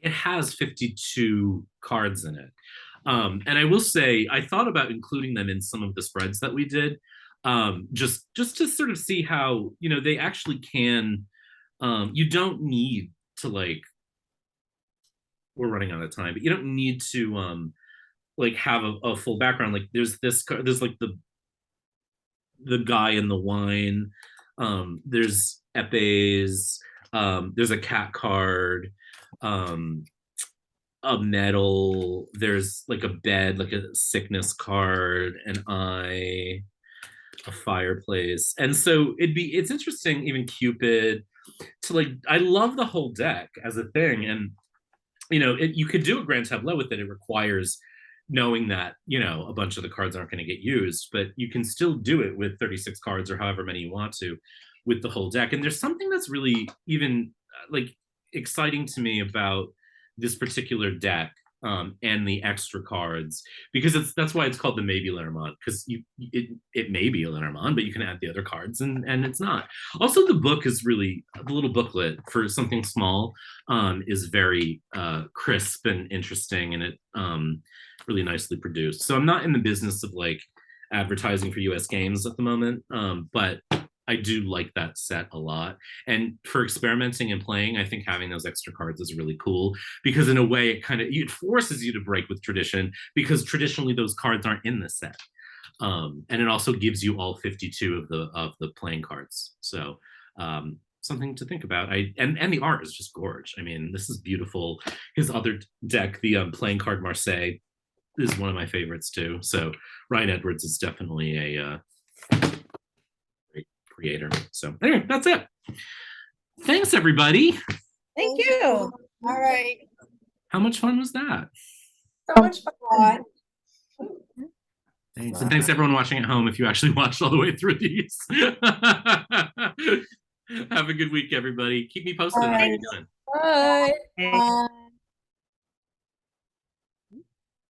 S1: It has 52 cards in it. And I will say, I thought about including them in some of the spreads that we did, just to sort of see how, you know, they actually can. You don't need to, like, we're running out of time, but you don't need to like have a full background. Like there's like the guy in the wine, there's epes, there's a cat card, a medal, there's like a bed, like a sickness card, an eye, a fireplace. And so it's interesting, even Cupid, to like, I love the whole deck as a thing. And you know, you could do a grand tableau with it. It requires knowing that, you know, a bunch of the cards aren't going to get used, but you can still do it with 36 cards or however many you want to with the whole deck. And there's something that's really even like exciting to me about this particular deck, and the extra cards, because that's why it's called the Maybe Lenormand, because it may be a Lenormand, but you can add the other cards and it's not. Also, the book is really, the little booklet for something small, is very crisp and interesting, and it really nicely produced. So I'm not in the business of like advertising for US games at the moment, but I do like that set a lot. And for experimenting and playing, I think having those extra cards is really cool, because in a way it forces you to break with tradition, because traditionally those cards aren't in the set. And it also gives you all 52 of the playing cards. So something to think about. And the art is just gorgeous. I mean, this is beautiful. His other deck, the playing card Marseille, is one of my favorites too. So Ryan Edwards is definitely a great creator. So anyway, that's it. Thanks, everybody.
S3: Thank you.
S2: All right.
S1: How much fun was that?
S4: So much fun.
S1: Thanks. And thanks everyone watching at home, if you actually watched all the way through these. Have a good week, everybody. Keep me posted on how you're doing.
S4: Bye.
S3: Hey.
S2: Bye.